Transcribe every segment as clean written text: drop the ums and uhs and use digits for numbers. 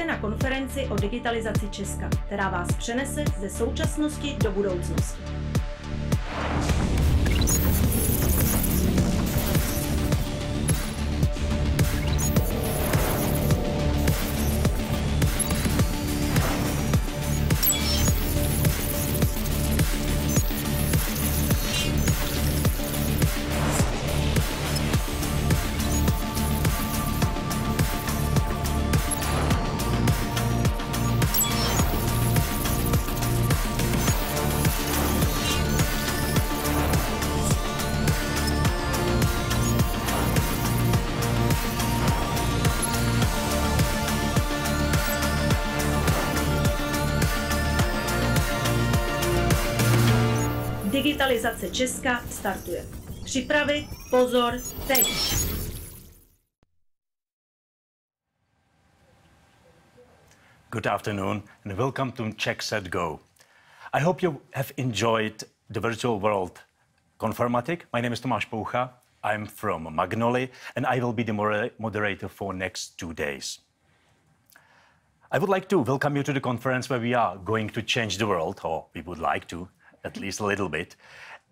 na konferenci o digitalizaci Česka, která vás přenese ze současnosti do budoucnosti. Digitalizace Česka startuje. Připravit, pozor, teď! Good afternoon and welcome to CzechSetGo. I hope you have enjoyed the virtual world Conformatic. My name is Tomáš Poucha. I'm from Magnoli and I will be the moderator for next 2 days. I would like to welcome you to the conference where we are going to change the world, or we would like to, at least a little bit,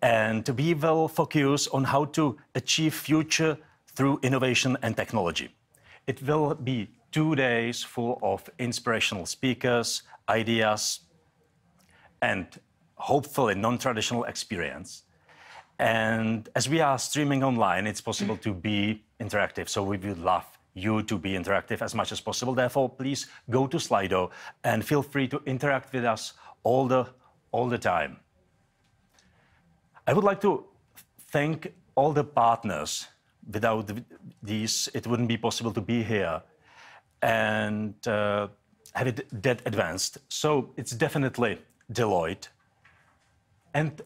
and we will focus on how to achieve future through innovation and technology. It will be 2 days full of inspirational speakers, ideas, and hopefully non-traditional experience. And as we are streaming online, it's possible to be interactive, so we would love you to be interactive as much as possible. Therefore, please go to Slido and feel free to interact with us all the time. I would like to thank all the partners. Without these, it wouldn't be possible to be here and have it that advanced. So it's definitely Deloitte and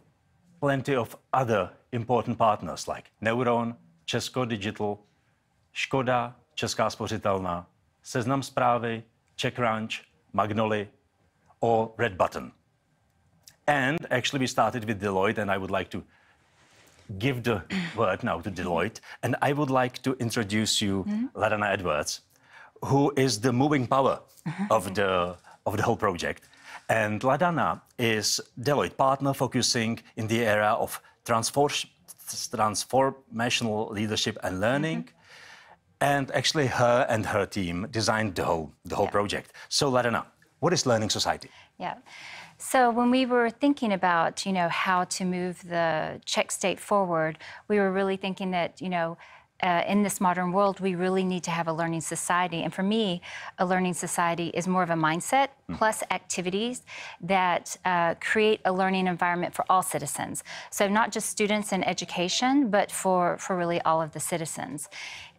plenty of other important partners like Neuron, Česko Digital, Škoda, Česká spořitelna, Seznam Zprávy, CzechCrunch, Magnoli, or Red Button. And actually, we started with Deloitte, and I would like to give the word now to Deloitte. And I would like to introduce you, Ladana Edwards, who is the moving power of the whole project. And Ladana is Deloitte partner focusing in the area of transformational leadership and learning. And actually, her and her team designed the whole project. So, Ladana, what is Learning Society? Yeah. So when we were thinking about, how to move the Czech state forward, we were really thinking that, in this modern world, we really need to have a learning society. And for me, a learning society is more of a mindset plus activities that create a learning environment for all citizens. So not just students in education, but for really all of the citizens.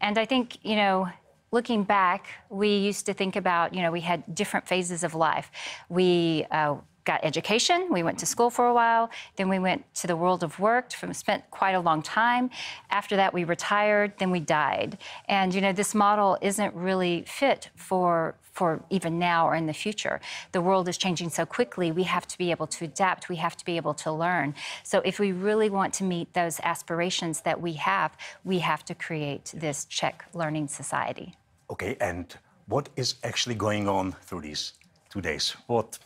And I think, looking back, we used to think about, we had different phases of life. We got education, we went to school for a while, then we went to the world of work, spent quite a long time. After that, we retired, then we died. And, this model isn't really fit for even now or in the future. The world is changing so quickly, we have to be able to adapt, we have to be able to learn. So if we really want to meet those aspirations that we have to create this Czech Learning Society. Okay, and what is actually going on through these 2 days? What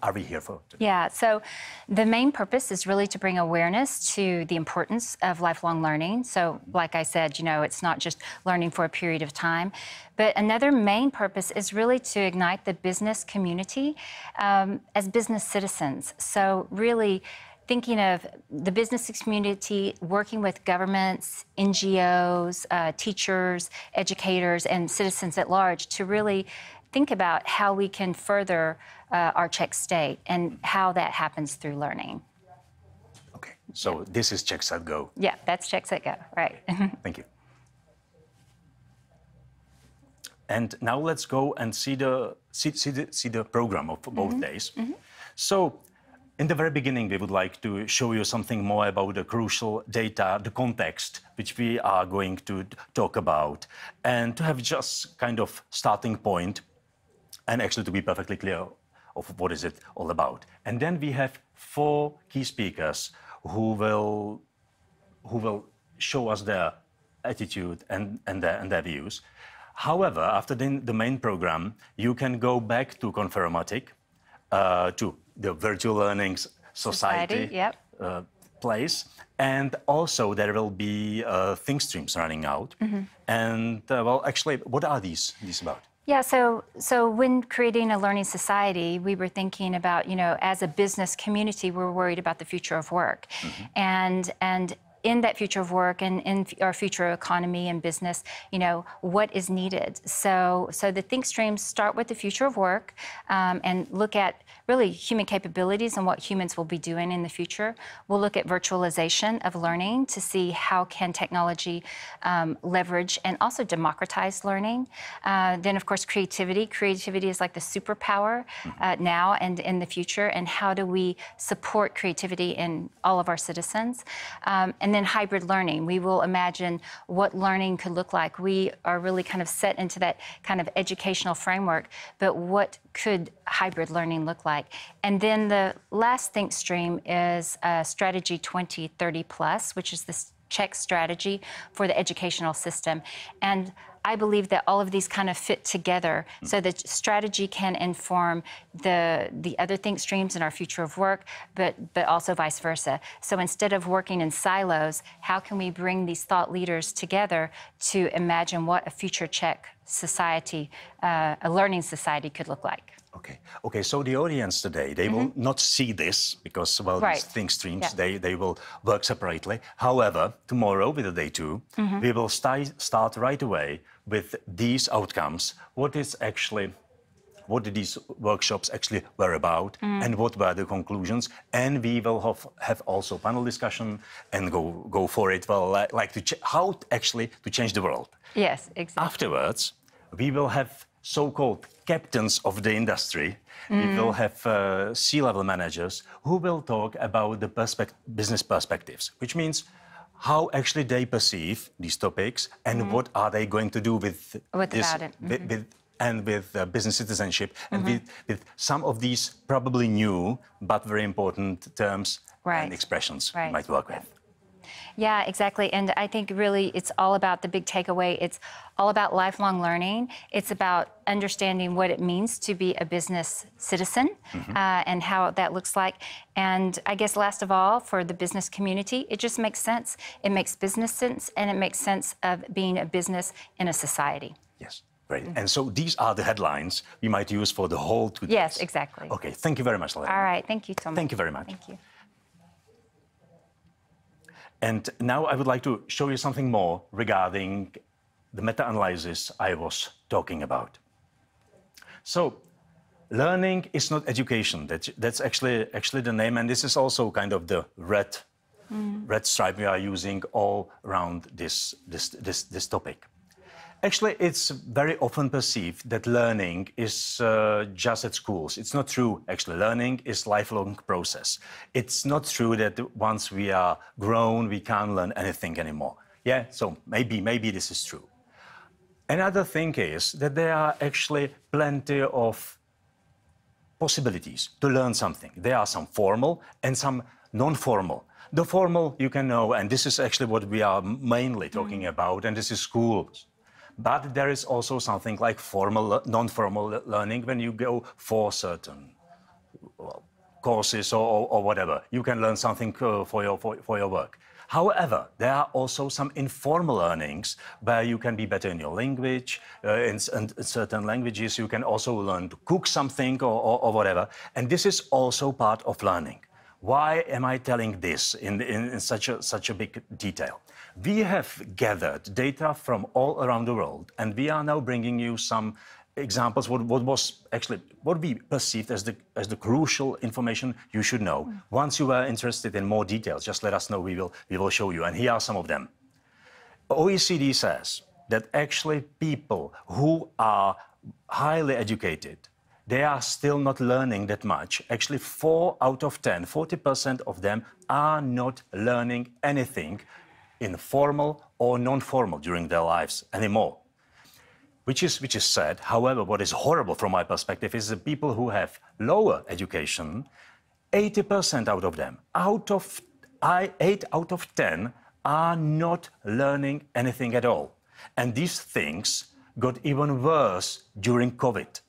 are we here for today? Yeah, so the main purpose is really to bring awareness to the importance of lifelong learning. So like I said, it's not just learning for a period of time, but another main purpose is really to ignite the business community as business citizens. So really thinking of the business community, working with governments, NGOs, teachers, educators, and citizens at large to really think about how we can further our Czech state and how that happens through learning. Okay, so this is CzechSetGo. Yeah, that's CzechSetGo, right. Thank you. And now let's go and see the program of both days. So, in the very beginning, we would like to show you something more about the crucial data, the context, which we are going to talk about, and to have just kind of starting point, and actually to be perfectly clear of what is it all about. And then we have 4 key speakers who will show us their attitude and their views. However, after the main program, you can go back to Confermatic, to the Virtual Learning Society Yep. place. And also there will be think streams running out. And well, actually, what are these about? Yeah, so when creating a learning society, we were thinking about, as a business community, we're worried about the future of work. And in that future of work and in our future economy and business, what is needed. So the think streams start with the future of work and look at really human capabilities and what humans will be doing in the future. We'll look at virtualization of learning to see how can technology leverage and also democratize learning. Then, of course, creativity. Creativity is like the superpower now and in the future, and how do we support creativity in all of our citizens? And then hybrid learning. We will imagine what learning could look like. We are really kind of set into that kind of educational framework, but what could hybrid learning look like? And then the last think stream is Strategy 2030 Plus, which is this Czech strategy for the educational system. And I believe that all of these kind of fit together so that strategy can inform the other think streams in our future of work, but also vice versa. So instead of working in silos, how can we bring these thought leaders together to imagine what a future Czech society, a learning society could look like? Okay. So the audience today, they will not see this because, well, these think streams, they will work separately. However, tomorrow with the day 2, we will start right away with these outcomes. What did these workshops actually were about, and what were the conclusions? And we will have also panel discussion and go for it. Well, how actually to change the world. Yes, exactly. Afterwards, we will have so-called captains of the industry. We will have C-level managers who will talk about the business perspectives, which means how actually they perceive these topics and what are they going to do with business citizenship and with some of these probably new but very important terms and expressions we might work with. Yeah, exactly. And I think really it's all about the big takeaway. It's all about lifelong learning. It's about understanding what it means to be a business citizen and how that looks like. And I guess last of all, for the business community, it just makes sense. It makes business sense, and it makes sense of being a business in a society. Yes. Great. And so these are the headlines we might use for the whole 2 days. Yes, exactly. Okay, thank you very much, Lena. All right, thank you, Thomas. Thank you very much. Thank you. And now I would like to show you something more regarding the meta-analysis I was talking about. So, learning is not education. That's actually the name, and this is also kind of the red stripe we are using all around this topic. Actually, it's very often perceived that learning is just at schools. It's not true, actually. Learning is a lifelong process. It's not true that once we are grown, we can't learn anything anymore. Yeah, so maybe this is true. Another thing is that there are actually plenty of possibilities to learn something. There are some formal and some non-formal. The formal you can know, and this is actually what we are mainly talking about, and this is schools. But there is also something like formal, non-formal learning when you go for certain courses or whatever. You can learn something for your work. However, there are also some informal learnings where you can be better in your language. In certain languages, you can also learn to cook something or whatever. And this is also part of learning. Why am I telling this in such a big detail? We have gathered data from all around the world, and we are now bringing you some examples. What we perceived as the crucial information you should know. Once you are interested in more details, just let us know. We will show you. And here are some of them. OECD says that actually people who are highly educated, they are still not learning that much. Actually, 4 out of 10, 40% of them are not learning anything in formal or non-formal during their lives anymore. Which is sad. However, what is horrible from my perspective is the people who have lower education, 80% out of them, 8 out of 10 are not learning anything at all. And these things got even worse during COVID.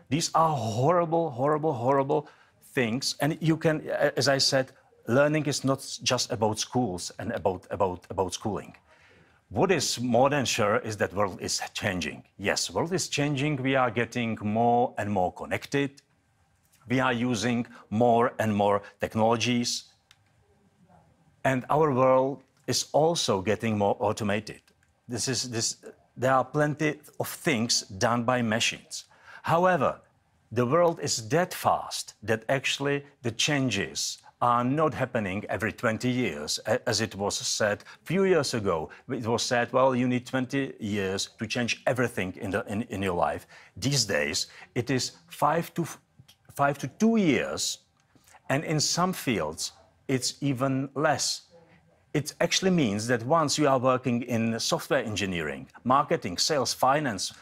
These are horrible, horrible, horrible things. And you can, as I said, learning is not just about schools and about schooling. What is more than sure is that the world is changing. Yes, the world is changing. We are getting more and more connected. We are using more and more technologies. And our world is also getting more automated. There are plenty of things done by machines. However, the world is that fast that actually the changes are not happening every 20 years, as it was said a few years ago. It was said, well, you need 20 years to change everything in your life. These days, it is 5 to 2 years, and in some fields, it's even less. It actually means that once you are working in software engineering, marketing, sales, finance,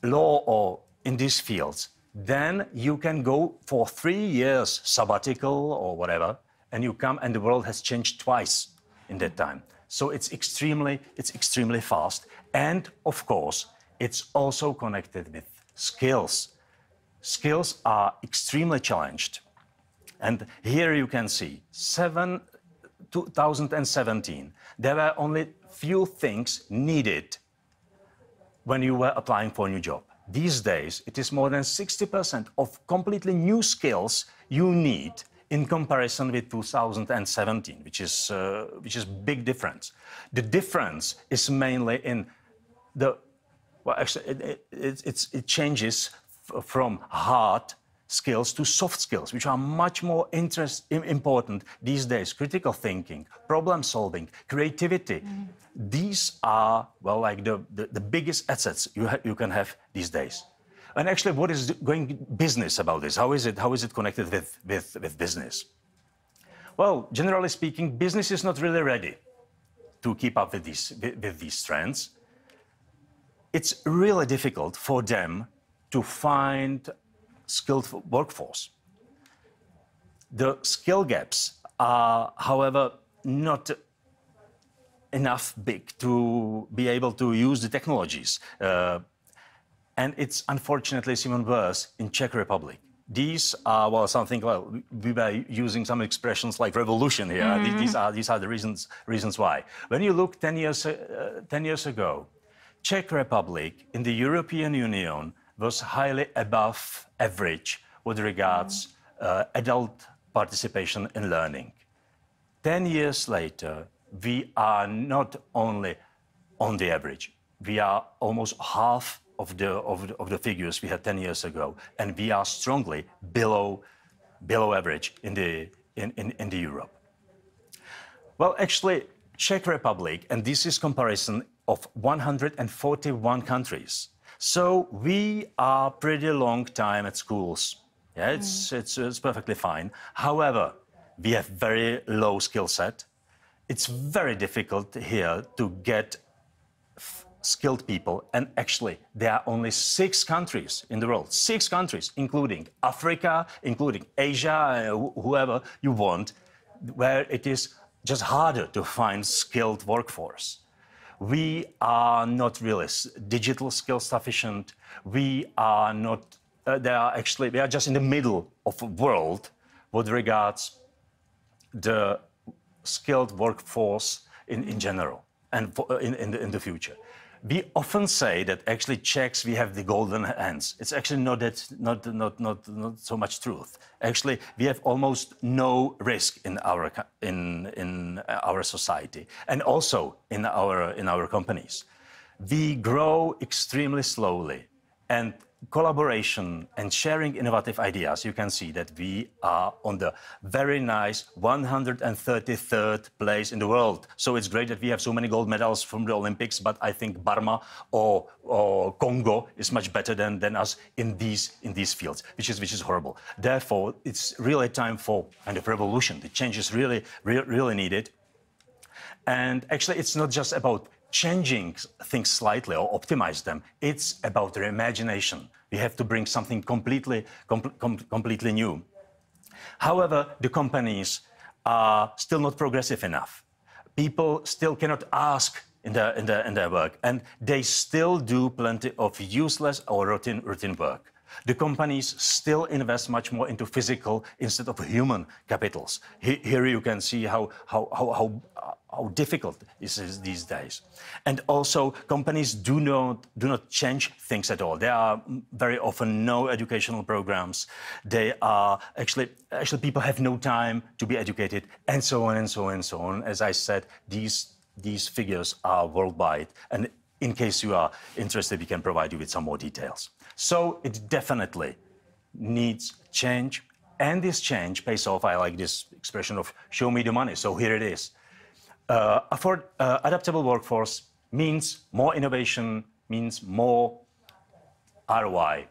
law, or in these fields, then you can go for 3 years sabbatical or whatever, and you come, and the world has changed twice in that time. So it's extremely fast. And of course, it's also connected with skills. Skills are extremely challenged. And here you can see 2017, there were only few things needed when you were applying for a new job. These days, it is more than 60% of completely new skills you need in comparison with 2017, which is big difference. The difference is mainly in the, well, actually, it changes from hard skills to soft skills, which are much more important these days. Critical thinking, problem solving, creativity. These are, well, like the biggest assets you can have these days. And actually, what is going business about this? How is it connected with business? Well, generally speaking, business is not really ready to keep up with these trends. It's really difficult for them to find skilled workforce. The skill gaps are, however, not enough big to be able to use the technologies. And it's unfortunately even worse in Czech Republic. These are, well, something, well, we were using some expressions like revolution here. These are the reasons why. When you look 10 years ago, Czech Republic in the European Union was highly above average with regards adult participation in learning. 10 years later, we are not only on the average, we are almost half of the figures we had 10 years ago, and we are strongly below average in the Europe. Well, actually, Czech Republic, and this is comparison of 141 countries. So we are pretty long time at schools. Yeah, it's perfectly fine. However, we have very low skill set. It's very difficult here to get skilled people. And actually, there are only 6 countries in the world, 6 countries, including Africa, including Asia, whoever you want, where it is just harder to find skilled workforce. We are not really digital skill sufficient. We are not, we are just in the middle of a world with regards the skilled workforce in general and in the future. We often say that actually Czechs, we have the golden hands. It's actually not so much truth. Actually, we have almost no risk in our society and also in our companies. We grow extremely slowly, and collaboration and sharing innovative ideas, you can see that we are on the very nice 133rd place in the world. So it's great that we have so many gold medals from the Olympics, but I think Burma or Congo is much better than us in these fields, which is horrible. Therefore, it's really time for kind of revolution. The change is really needed. And actually, it's not just about changing things slightly or optimize them. It's about their imagination. We have to bring something completely new. However, the companies are still not progressive enough. People still cannot ask in their work, and they still do plenty of useless or routine work. The companies still invest much more into physical instead of human capitals. Here you can see how difficult this is these days. And also, companies do not change things at all. There are very often no educational programs. They are actually people have no time to be educated, and so on and so on and so on. As I said, these figures are worldwide, and in case you are interested, we can provide you with some more details. So it definitely needs change, and this change pays off. I like this expression of "show me the money." So here it is. Adaptable workforce means more innovation, means more ROI.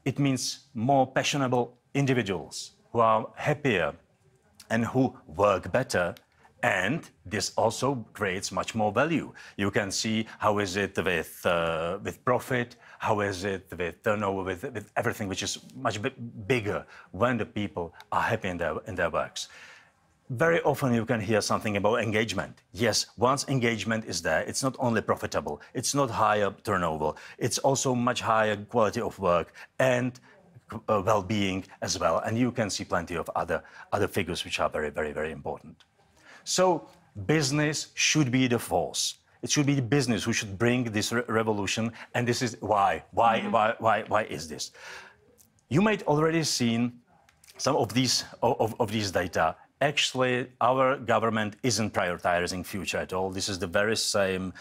It means more passionate individuals who are happier and who work better. And this also creates much more value. You can see how is it with profit, how is it with turnover, with everything, which is much bigger when the people are happy in their works. Very often you can hear something about engagement. Yes, once engagement is there, it's not only profitable, it's not higher turnover, it's also much higher quality of work and well-being as well. And you can see plenty of other figures which are very, very, very important. So business should be the force. It should be the business who should bring this revolution, and this is why. Why is this? You might already seen some of these data. Actually, our government isn't prioritizing future at all. This is the very same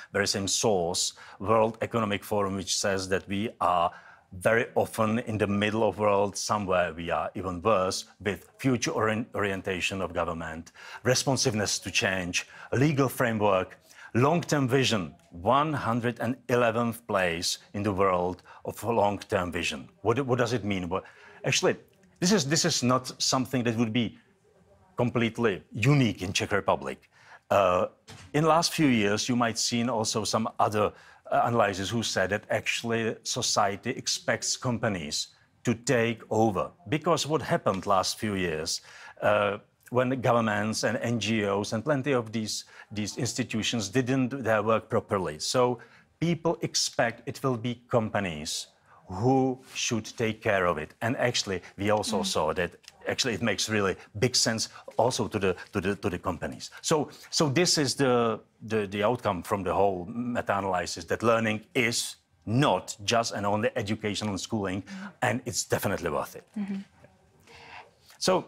source, World Economic Forum, which says that we are very often in the middle of the world, somewhere we are even worse, with future orientation of government, responsiveness to change, legal framework, long-term vision, 111th place in the world of long-term vision. What does it mean? Well, actually, this is not something that would be completely unique in Czech Republic. In the last few years, you might seen also some other analysts who said that actually society expects companies to take over. Because what happened last few years, when the governments and NGOs and plenty of these institutions didn't do their work properly. So people expect it will be companies who should take care of it. And actually, we also saw that actually it makes really big sense also to the companies. So this is the outcome from the whole meta-analysis, that learning is not just and only education and schooling, and it's definitely worth it. So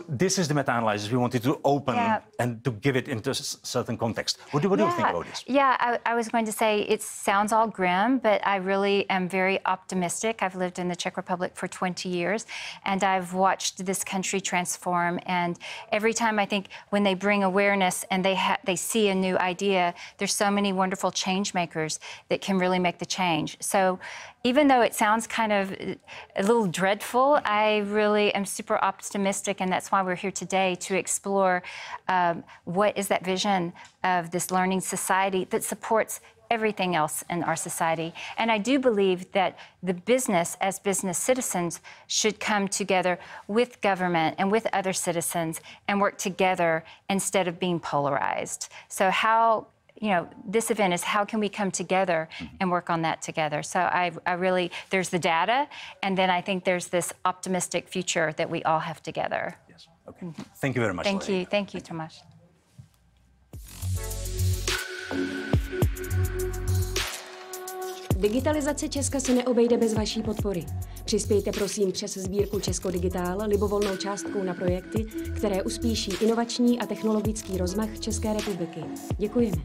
this is the meta-analysis we wanted to open and to give it into a certain context. What do you think about this? Yeah, I was going to say it sounds all grim, but I really am very optimistic. I've lived in the Czech Republic for 20 years, and I've watched this country transform. And every time I think when they bring awareness and they see a new idea, there's so many wonderful change makers that can really make the change. So even though it sounds kind of a little dreadful, I really am super optimistic, and that's why we're here today to explore what is that vision of this learning society that supports everything else in our society. And I do believe that the business, as business citizens, should come together with government and with other citizens and work together instead of being polarized. So this event is how can we come together and work on that together. So I really, there's the data, and then I think there's this optimistic future that we all have together. Yes, okay. Thank you very much. Thank you, Tomáš. Digitalizace Česka se neobejde bez vaší podpory. Přispějte prosím přes sbírku Česko Digitál libovolnou částkou na projekty, které uspíší inovační a technologický rozmach České republiky. Děkujeme.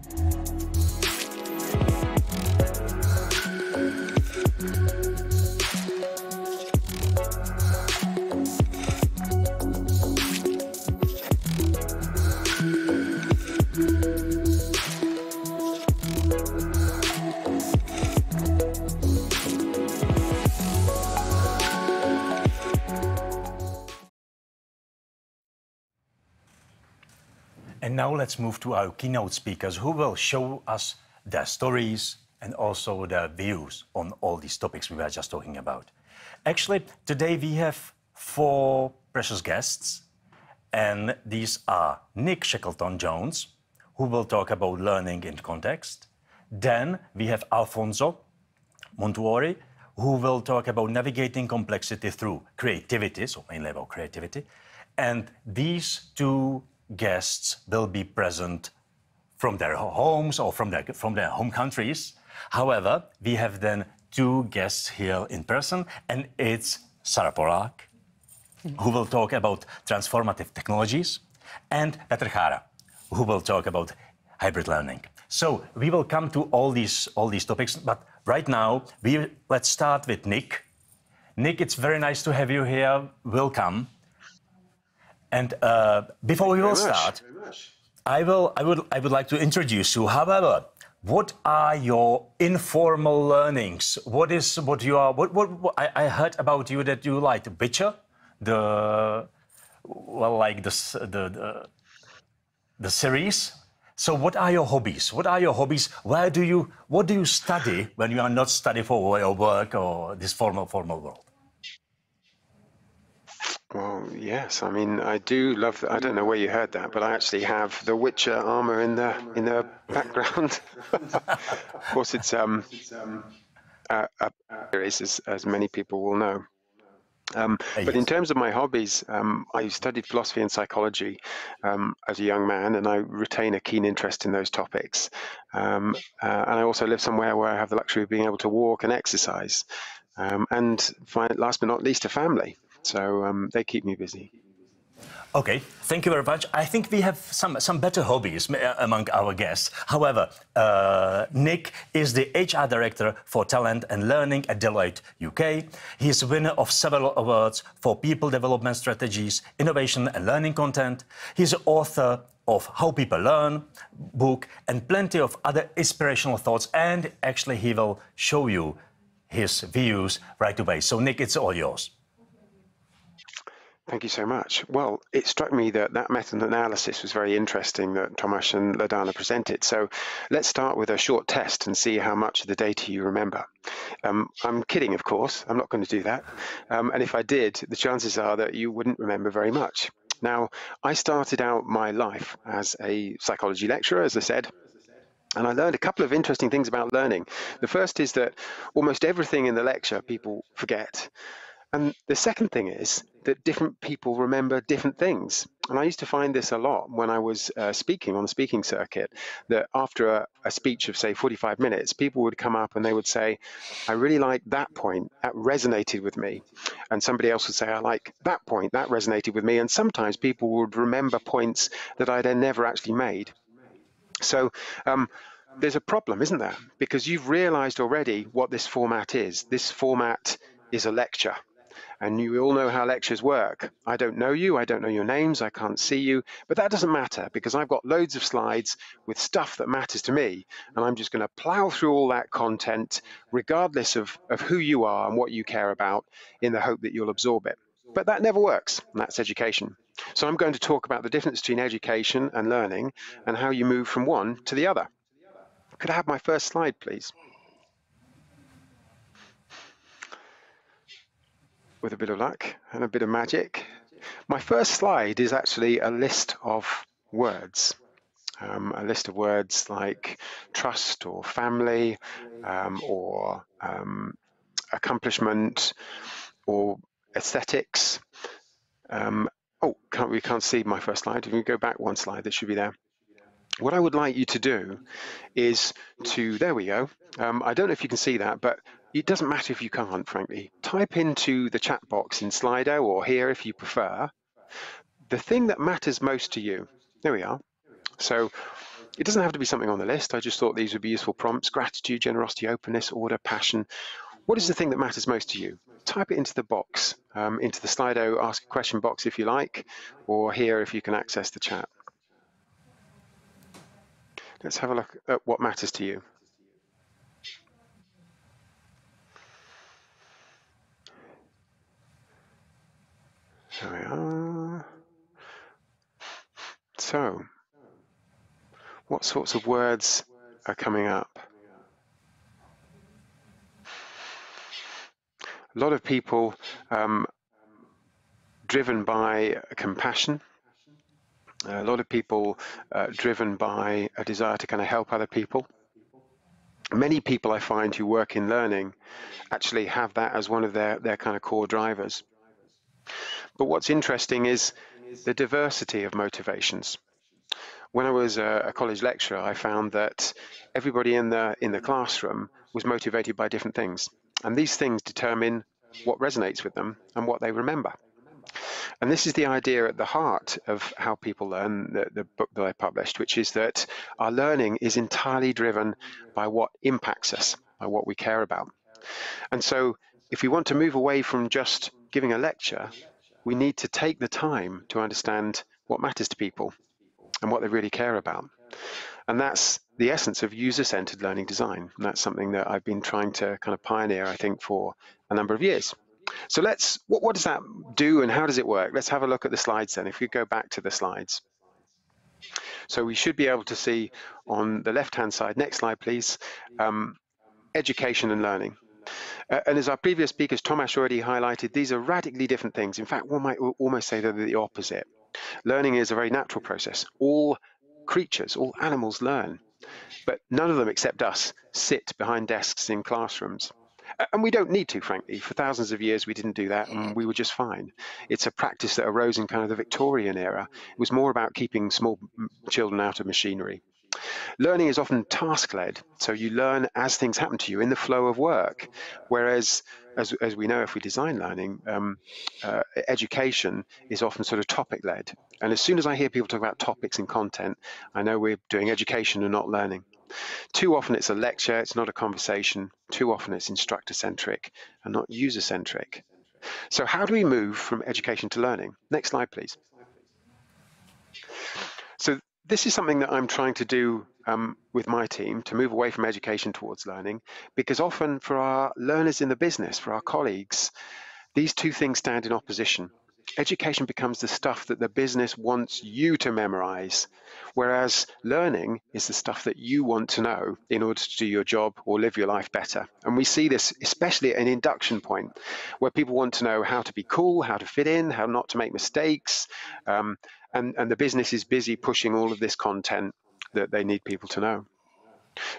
And now let's move to our keynote speakers, who will show us their stories and also their views on all these topics we were just talking about. Actually, today we have 4 precious guests, and these are Nick Shackleton-Jones, who will talk about learning in context. Then we have Alfonso Montuori, who will talk about navigating complexity through creativity, so mainly about creativity. And these two guests will be present from their homes or from their home countries. However, we have then two guests here in person, and it's Sarah Polák, who will talk about transformative technologies, and Petr Chára, who will talk about hybrid learning. So we will come to all these topics, but right now let's start with Nick. Nick, it's very nice to have you here. Welcome. And before we will start, I would like to introduce you. However, what are your informal learnings? I heard about you that you like Witcher, the series. So what are your hobbies? What are your hobbies? What do you study when you are not studying for your work or this formal world? Well, yes. I mean, I do love. I don't know where you heard that, but I actually have the Witcher armor in the background. Of course, it's a series, as many people will know. But in terms of my hobbies, I studied philosophy and psychology as a young man, and I retain a keen interest in those topics. And I also live somewhere where I have the luxury of being able to walk and exercise. And last but not least, a family. So they keep me busy. Okay, thank you very much. I think we have some better hobbies among our guests. However, Nick is the HR Director for Talent and Learning at Deloitte UK. He is winner of several awards for people development strategies, innovation and learning content. He's the author of How People Learn book and plenty of other inspirational thoughts. And actually, he will show you his views right away. So, Nick, it's all yours. Thank you so much. Well, it struck me that method analysis was very interesting that Tomasz and Ladana presented. So let's start with a short test and see how much of the data you remember. I'm kidding, of course. I'm not going to do that. And if I did, the chances are that you wouldn't remember very much. Now, I started out my life as a psychology lecturer, as I said. And I learned a couple of interesting things about learning. The first is that almost everything in the lecture people forget. And the second thing is that different people remember different things. And I used to find this a lot when I was speaking on the speaking circuit, that after a speech of, say, 45 minutes, people would come up and they would say, I really like that point, that resonated with me. And somebody else would say, I like that point, that resonated with me. And sometimes people would remember points that I'd never actually made. So there's a problem, isn't there? Because you've realized already what this format is. This format is a lecture. And you all know how lectures work. I don't know you, I don't know your names, I can't see you, but that doesn't matter because I've got loads of slides with stuff that matters to me, and I'm just going to plow through all that content, regardless of who you are and what you care about, in the hope that you'll absorb it. But that never works, and that's education. So I'm going to talk about the difference between education and learning and how you move from one to the other. Could I have my first slide, please? With a bit of luck and a bit of magic. My first slide is actually a list of words. A list of words like trust or family or accomplishment or aesthetics. We can't see my first slide. If we go back one slide, it should be there. What I would like you to do is there we go. I don't know if you can see that, but it doesn't matter if you can't, frankly. Type into the chat box in Slido or here if you prefer, the thing that matters most to you. There we are. So it doesn't have to be something on the list. I just thought these would be useful prompts: gratitude, generosity, openness, order, passion. What is the thing that matters most to you? Type it into the box, into the Slido ask a question box if you like, or here if you can access the chat. Let's have a look at what matters to you. There we are. So, what sorts of words are coming up? A lot of people driven by compassion, A lot of people driven by a desire to kind of help other people. Many people I find who work in learning actually have that as one of their kind of core drivers. But what's interesting is the diversity of motivations. When I was a college lecturer, I found that everybody in the classroom was motivated by different things. And these things determine what resonates with them and what they remember. And this is the idea at the heart of how people learn, the book that I published, which is that our learning is entirely driven by what impacts us, by what we care about. And so if we want to move away from just giving a lecture, we need to take the time to understand what matters to people and what they really care about. And that's the essence of user-centered learning design. And that's something that I've been trying to kind of pioneer, I think, for a number of years. So what does that do and how does it work? Let's have a look at the slides then. If we go back to the slides. So we should be able to see on the left-hand side, next slide please, education and learning. And as our previous speakers, Tomasz already highlighted, these are radically different things. In fact, one might almost say they're the opposite. Learning is a very natural process. All creatures, all animals learn, but none of them except us sit behind desks in classrooms. And we don't need to, frankly. For thousands of years, we didn't do that, and we were just fine. It's a practice that arose in kind of the Victorian era. It was more about keeping small children out of machinery. Learning is often task-led, so you learn as things happen to you in the flow of work, whereas, as we know, if we design learning, education is often sort of topic-led. And as soon as I hear people talk about topics and content, I know we're doing education and not learning. Too often it's a lecture, it's not a conversation. Too often it's instructor-centric and not user-centric. So how do we move from education to learning? Next slide, please. So this is something that I'm trying to do with my team, to move away from education towards learning, because often for our learners in the business, for our colleagues, these two things stand in opposition. Education becomes the stuff that the business wants you to memorize, whereas learning is the stuff that you want to know in order to do your job or live your life better. And we see this especially at an induction point, where people want to know how to be cool, how to fit in, how not to make mistakes, and the business is busy pushing all of this content that they need people to know.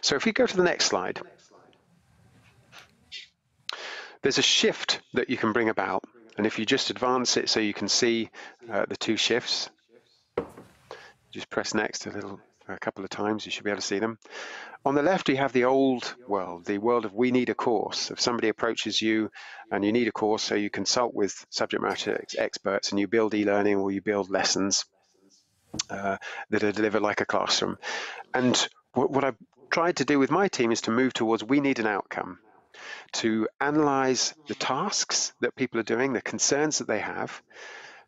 So if we go to the next slide, there's a shift that you can bring about. And if you just advance it so you can see the two shifts, just press next a couple of times, you should be able to see them. On the left, we have the old world, the world of we need a course. If somebody approaches you and you need a course, so you consult with subject matter experts and you build e-learning or you build lessons that are delivered like a classroom. And what I've tried to do with my team is to move towards we need an outcome, to analyze the tasks that people are doing, the concerns that they have,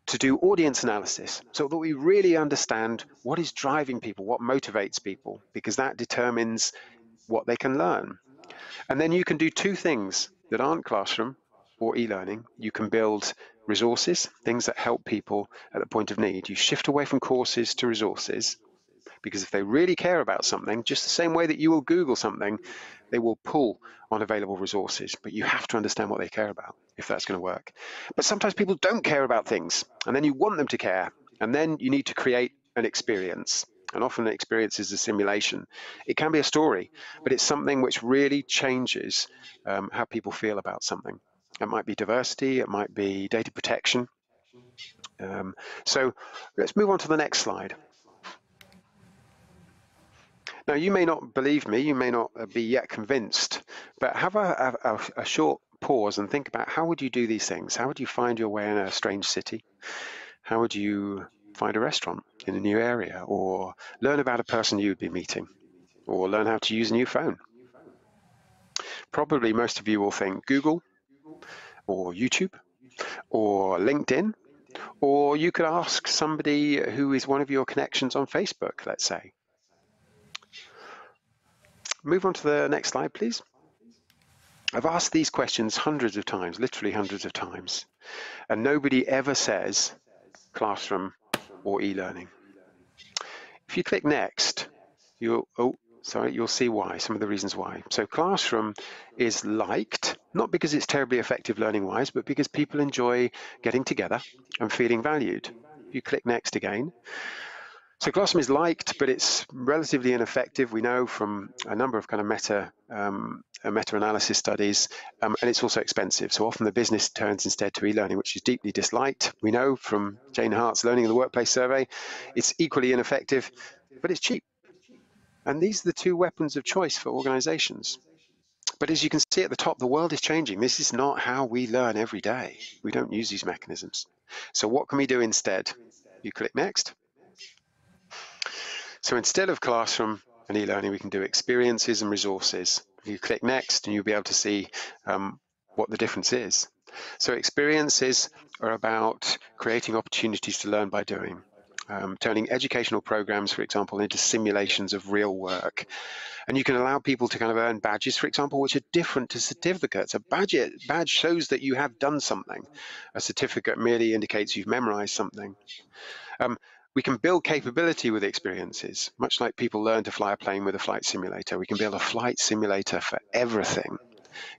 to do audience analysis so that we really understand what is driving people, what motivates people, because that determines what they can learn. And then you can do two things that aren't classroom or e-learning. You can build resources, things that help people at the point of need. You shift away from courses to resources, because if they really care about something, just the same way that you will Google something, they will pull on available resources, but you have to understand what they care about if that's going to work. But sometimes people don't care about things, and then you want them to care, and then you need to create an experience. And often an experience is a simulation. It can be a story, but it's something which really changes how people feel about something. It might be diversity, it might be data protection. So let's move on to the next slide. Now, you may not believe me, you may not be yet convinced, but have a short pause and think about how would you do these things? How would you find your way in a strange city? How would you find a restaurant in a new area, or learn about a person you'd be meeting, or learn how to use a new phone? Probably most of you will think Google, or YouTube, or LinkedIn, or you could ask somebody who is one of your connections on Facebook, let's say. Move on to the next slide, please. I've asked these questions hundreds of times, literally hundreds of times, and nobody ever says classroom or e-learning. If you click next, you'll see why, some of the reasons why. So classroom is liked, not because it's terribly effective learning-wise, but because people enjoy getting together and feeling valued. If you click next again, So Classroom is liked, but it's relatively ineffective. We know from a number of kind of meta-analysis studies, and it's also expensive. So often the business turns instead to e-learning, which is deeply disliked. We know from Jane Hart's Learning in the Workplace survey, it's equally ineffective, but it's cheap. And these are the two weapons of choice for organizations. But as you can see at the top, the world is changing. This is not how we learn every day. We don't use these mechanisms. So what can we do instead? You click next. So instead of Classroom and e-learning, we can do experiences and resources. You click next and you'll be able to see what the difference is. So experiences are about creating opportunities to learn by doing, turning educational programs, for example, into simulations of real work. And you can allow people to kind of earn badges, for example, which are different to certificates. A badge shows that you have done something. A certificate merely indicates you've memorized something. We can build capability with experiences, much like people learn to fly a plane with a flight simulator. We can build a flight simulator for everything.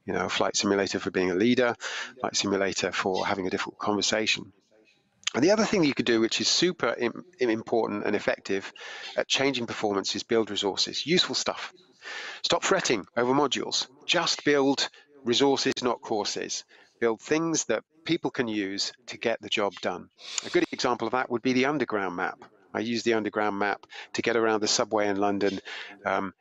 You know, a flight simulator for being a leader, flight simulator for having a difficult conversation. And the other thing you could do, which is super important and effective at changing performance, is build resources, useful stuff. Stop fretting over modules. Just build resources, not courses. Build things that people can use to get the job done. A good example of that would be the Underground map. I use the Underground map to get around the subway in London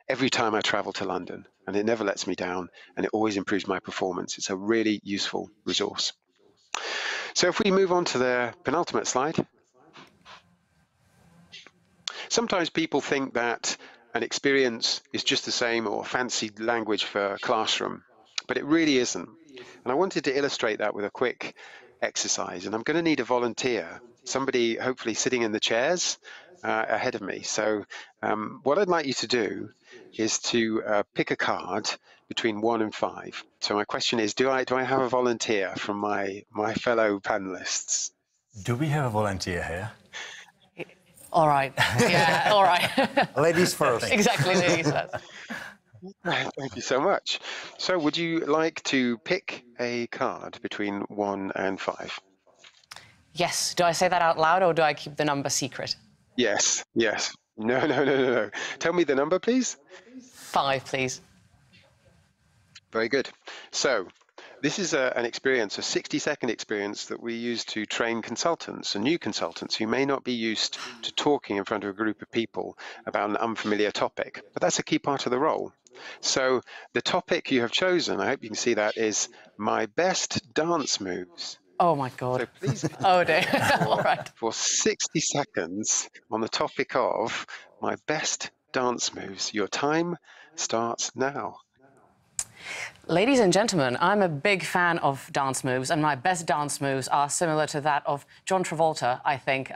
every time I travel to London, and it never lets me down, and it always improves my performance. It's a really useful resource. So if we move on to the penultimate slide. Sometimes people think that an experience is just the same or fancy language for Classroom, but it really isn't. And I wanted to illustrate that with a quick exercise, and I'm going to need a volunteer, somebody hopefully sitting in the chairs ahead of me. So what I'd like you to do is to pick a card between 1 and 5. So my question is, do I have a volunteer from my fellow panelists? Do we have a volunteer here? All right. Yeah, all right. Ladies first. Exactly, ladies first. Thank you so much. So would you like to pick a card between 1 and 5? Yes. Do I say that out loud or do I keep the number secret? Yes, yes. No. Tell me the number, please. 5, please. Very good. So this is an experience, a 60-second experience that we use to train consultants and new consultants who may not be used to talking in front of a group of people about an unfamiliar topic, but that's a key part of the role. So the topic you have chosen, I hope you can see that, is my best dance moves. Oh my God. So please, Oh dear. All right. for 60 seconds on the topic of my best dance moves. Your time starts now. Ladies and gentlemen, I'm a big fan of dance moves, and my best dance moves are similar to that of John Travolta, I think,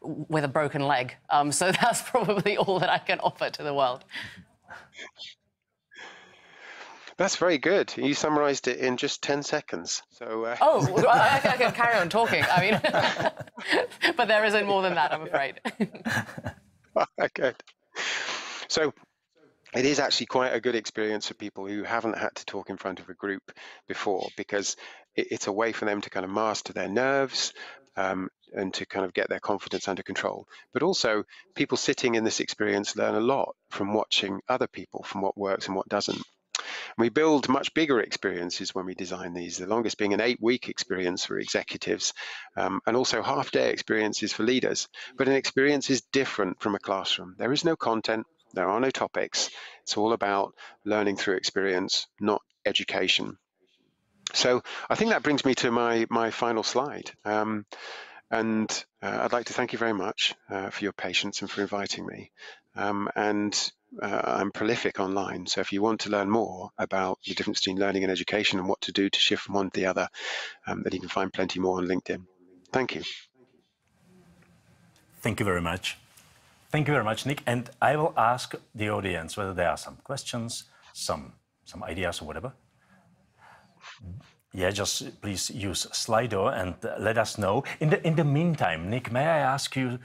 with a broken leg. So that's probably all that I can offer to the world. That's very good. You summarized it in just 10 seconds. So. Oh, I can carry on talking. I mean, but there isn't more than that, I'm afraid. Okay. So it is actually quite a good experience for people who haven't had to talk in front of a group before, because it's a way for them to kind of master their nerves and to kind of get their confidence under control. But also, people sitting in this experience learn a lot from watching other people, from what works and what doesn't. We build much bigger experiences when we design these, the longest being an 8-week experience for executives, and also half-day experiences for leaders. But an experience is different from a classroom. There is no content, there are no topics. It's all about learning through experience, not education. So I think that brings me to my final slide. I'd like to thank you very much for your patience and for inviting me. I'm prolific online, so if you want to learn more about the difference between learning and education and what to do to shift from one to the other, then you can find plenty more on LinkedIn. Thank you. Thank you very much. Thank you very much, Nick. And I will ask the audience whether there are some questions, some ideas or whatever. Yeah, just please use Slido and let us know. In the meantime, Nick, may I ask you,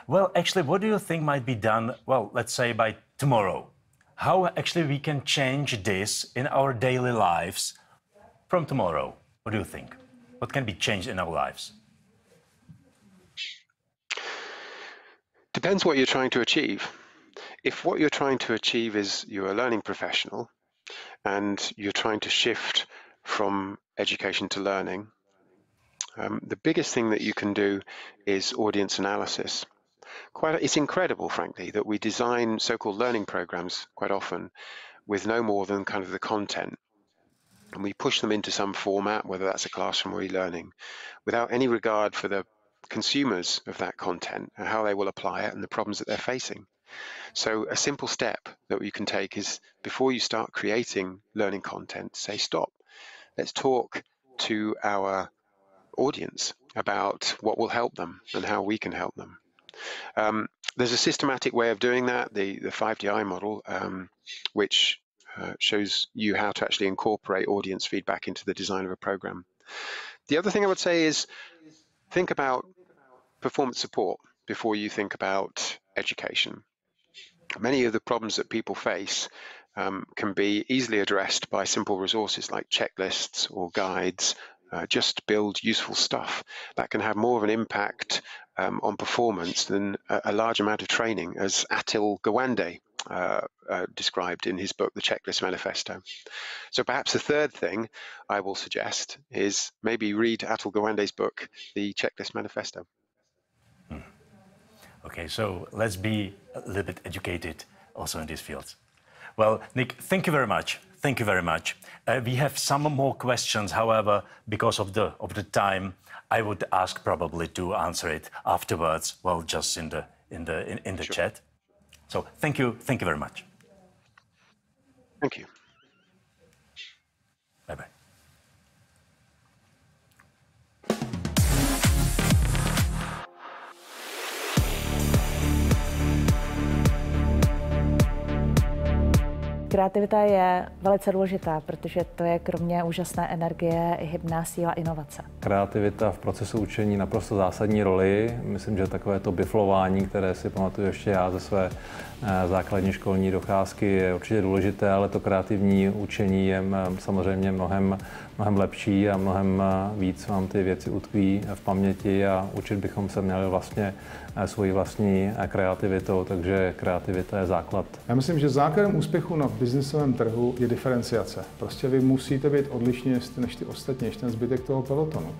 well, actually, what do you think might be done, well, let's say by tomorrow? How actually we can change this in our daily lives from tomorrow? What do you think? What can be changed in our lives? To depends what you're trying to achieve. If what you're trying to achieve is you're a learning professional and you're trying to shift from education to learning, the biggest thing that you can do is audience analysis. It's incredible, frankly, that we design so-called learning programs quite often with no more than kind of the content. And we push them into some format, whether that's a classroom or e-learning, without any regard for the consumers of that content and how they will apply it and the problems that they're facing. So a simple step that you can take is, before you start creating learning content, say, stop. Let's talk to our audience about what will help them and how we can help them. There's a systematic way of doing that, the 5DI model, which shows you how to actually incorporate audience feedback into the design of a program. The other thing I would say is think about performance support before you think about education. Many of the problems that people face can be easily addressed by simple resources like checklists or guides. Just build useful stuff that can have more of an impact on performance than a large amount of training, as Atul Gawande described in his book, The Checklist Manifesto. So perhaps the third thing I will suggest is maybe read Atul Gawande's book, The Checklist Manifesto. Okay, so let's be a little bit educated also in these fields. Well, Nick, thank you very much. Thank you very much. We have some more questions. However, because of the time, I would ask probably to answer it afterwards. Well, just in the Sure. chat. So thank you very much. Thank you. Bye bye. Kreativita je velice důležitá, protože to je kromě úžasné energie i hybná síla inovace. Kreativita v procesu učení naprosto zásadní roli. Myslím, že takové to biflování, které si pamatuju ještě já ze své základní školní docházky, je určitě důležité, ale to kreativní učení je samozřejmě mnohem lepší a mnohem víc vám ty věci utkví v paměti a učit bychom se měli vlastně svojí vlastní kreativitou, takže kreativita je základ. Já myslím, že základem úspěchu na biznesovém trhu je diferenciace. Prostě vy musíte být odlišní než ty ostatní, než ten zbytek toho pelotonu.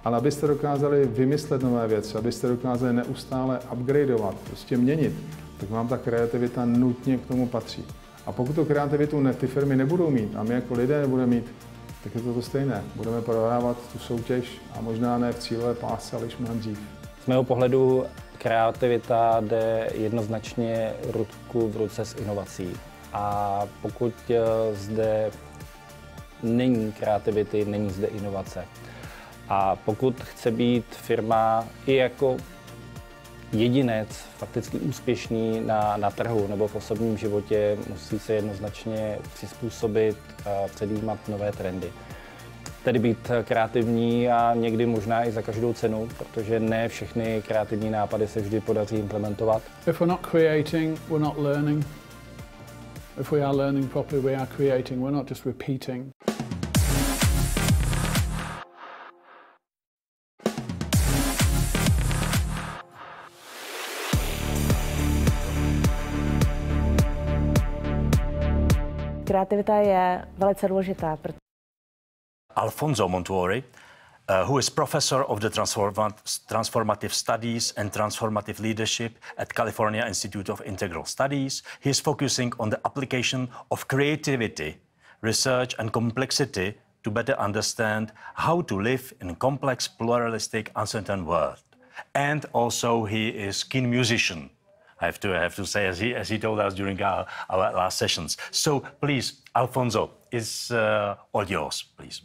Ale abyste dokázali vymyslet nové věci, abyste dokázali neustále upgradeovat, prostě měnit, tak vám ta kreativita nutně k tomu patří. A pokud tu kreativitu ty firmy nebudou mít a my jako lidé nebudeme mít, tak je to stejné. Budeme prohrávat tu soutěž a možná ne v cílové pásce, ale již mnohem dřív. Z mého pohledu kreativita jde jednoznačně ruku v ruce s inovací. A pokud zde není kreativity, není zde inovace. A pokud chce být firma i jako jedinec fakticky úspěšný na trhu nebo v osobním životě, musí se jednoznačně přizpůsobit a předjímat nové trendy. Tedy být kreativní a někdy možná i za každou cenu, protože ne všechny kreativní nápady se vždy podaří implementovat. If we're not creating, we're not learning. If we are learning properly, we are creating. We're not just repeating. Kreativita je velice důležitá. Alfonso Montuori, who is professor of the Transformative Studies and Transformative Leadership at California Institute of Integral Studies. He is focusing on the application of creativity, research and complexity to better understand how to live in a complex, pluralistic, uncertain world. And also he is keen musician, I have to say, as he told us during our last sessions. So please, Alfonso, is all yours, please.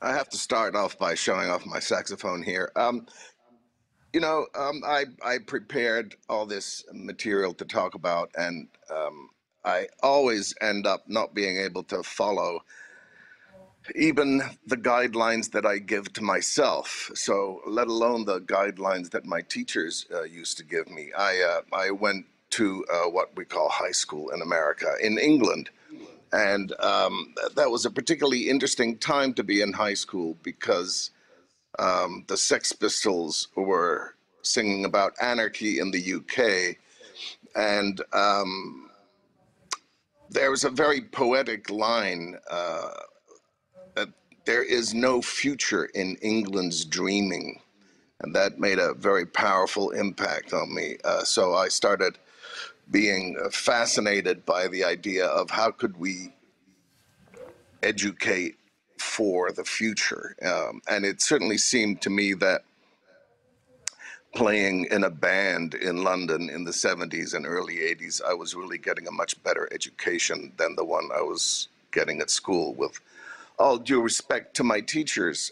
I have to start off by showing off my saxophone here. I prepared all this material to talk about, and I always end up not being able to follow even the guidelines that I give to myself. So let alone the guidelines that my teachers used to give me. I went to what we call high school in America, in England. And that was a particularly interesting time to be in high school because The Sex Pistols were singing about anarchy in the UK, and there was a very poetic line that there is no future in England's dreaming, and that made a very powerful impact on me. So I started being fascinated by the idea of how could we educate for the future. And it certainly seemed to me that playing in a band in London in the 70s and early 80s, I was really getting a much better education than the one I was getting at school, with all due respect to my teachers.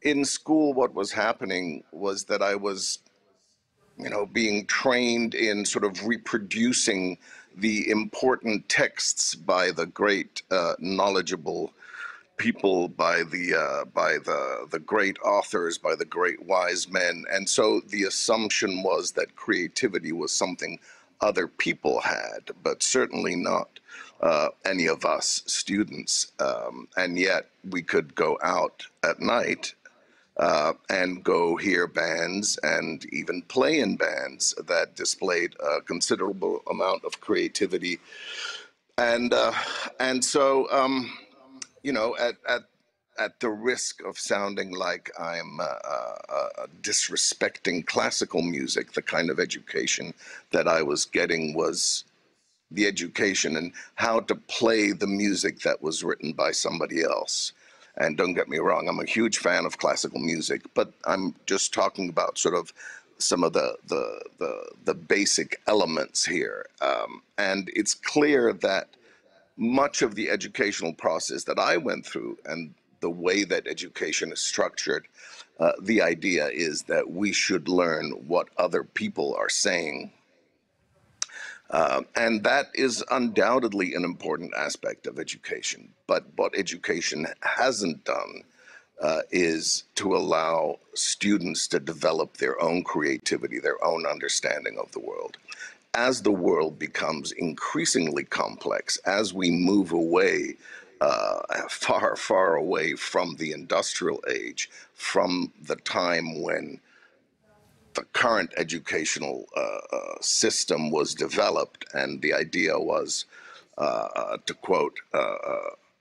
In school, what was happening was that I was, being trained in sort of reproducing the important texts by the great knowledgeable people, by the great authors, by the great wise men. And so the assumption was that creativity was something other people had, but certainly not any of us students. And yet we could go out at night and go hear bands and even play in bands that displayed a considerable amount of creativity. And so, at the risk of sounding like I'm disrespecting classical music, the kind of education that I was getting was the education and how to play the music that was written by somebody else. And don't get me wrong, I'm a huge fan of classical music, but I'm just talking about sort of some of the basic elements here. And it's clear that much of the educational process that I went through and the way that education is structured, the idea is that we should learn what other people are saying. And that is undoubtedly an important aspect of education. But what education hasn't done is to allow students to develop their own creativity, their own understanding of the world. As the world becomes increasingly complex, as we move away, far, far away from the industrial age, from the time when the current educational system was developed, and the idea was, to quote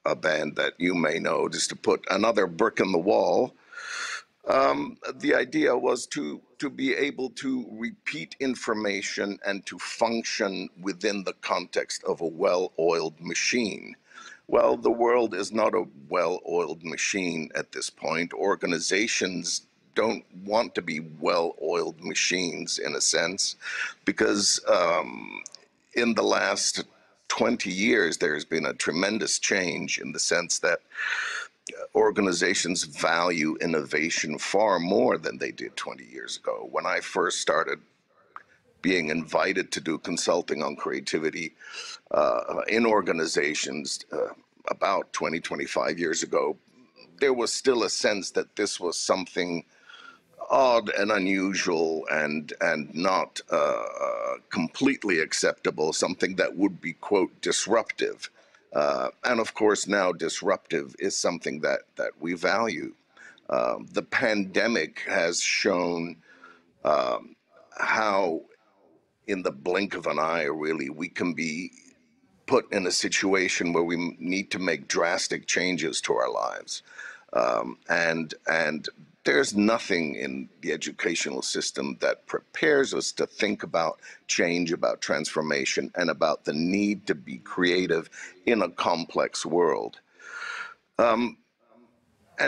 a band that you may know, just to put another brick in the wall. The idea was to be able to repeat information and to function within the context of a well-oiled machine. Well, the world is not a well-oiled machine at this point. Organizations don't want to be well-oiled machines, in a sense, because in the last 20 years, there's been a tremendous change in the sense that organizations value innovation far more than they did 20 years ago. When I first started being invited to do consulting on creativity in organizations about 20, 25 years ago, there was still a sense that this was something odd and unusual and not completely acceptable, something that would be, quote, disruptive. And of course, now disruptive is something that we value. The pandemic has shown how, in the blink of an eye, really, we can be put in a situation where we need to make drastic changes to our lives. And there's nothing in the educational system that prepares us to think about change, about transformation, and about the need to be creative in a complex world. And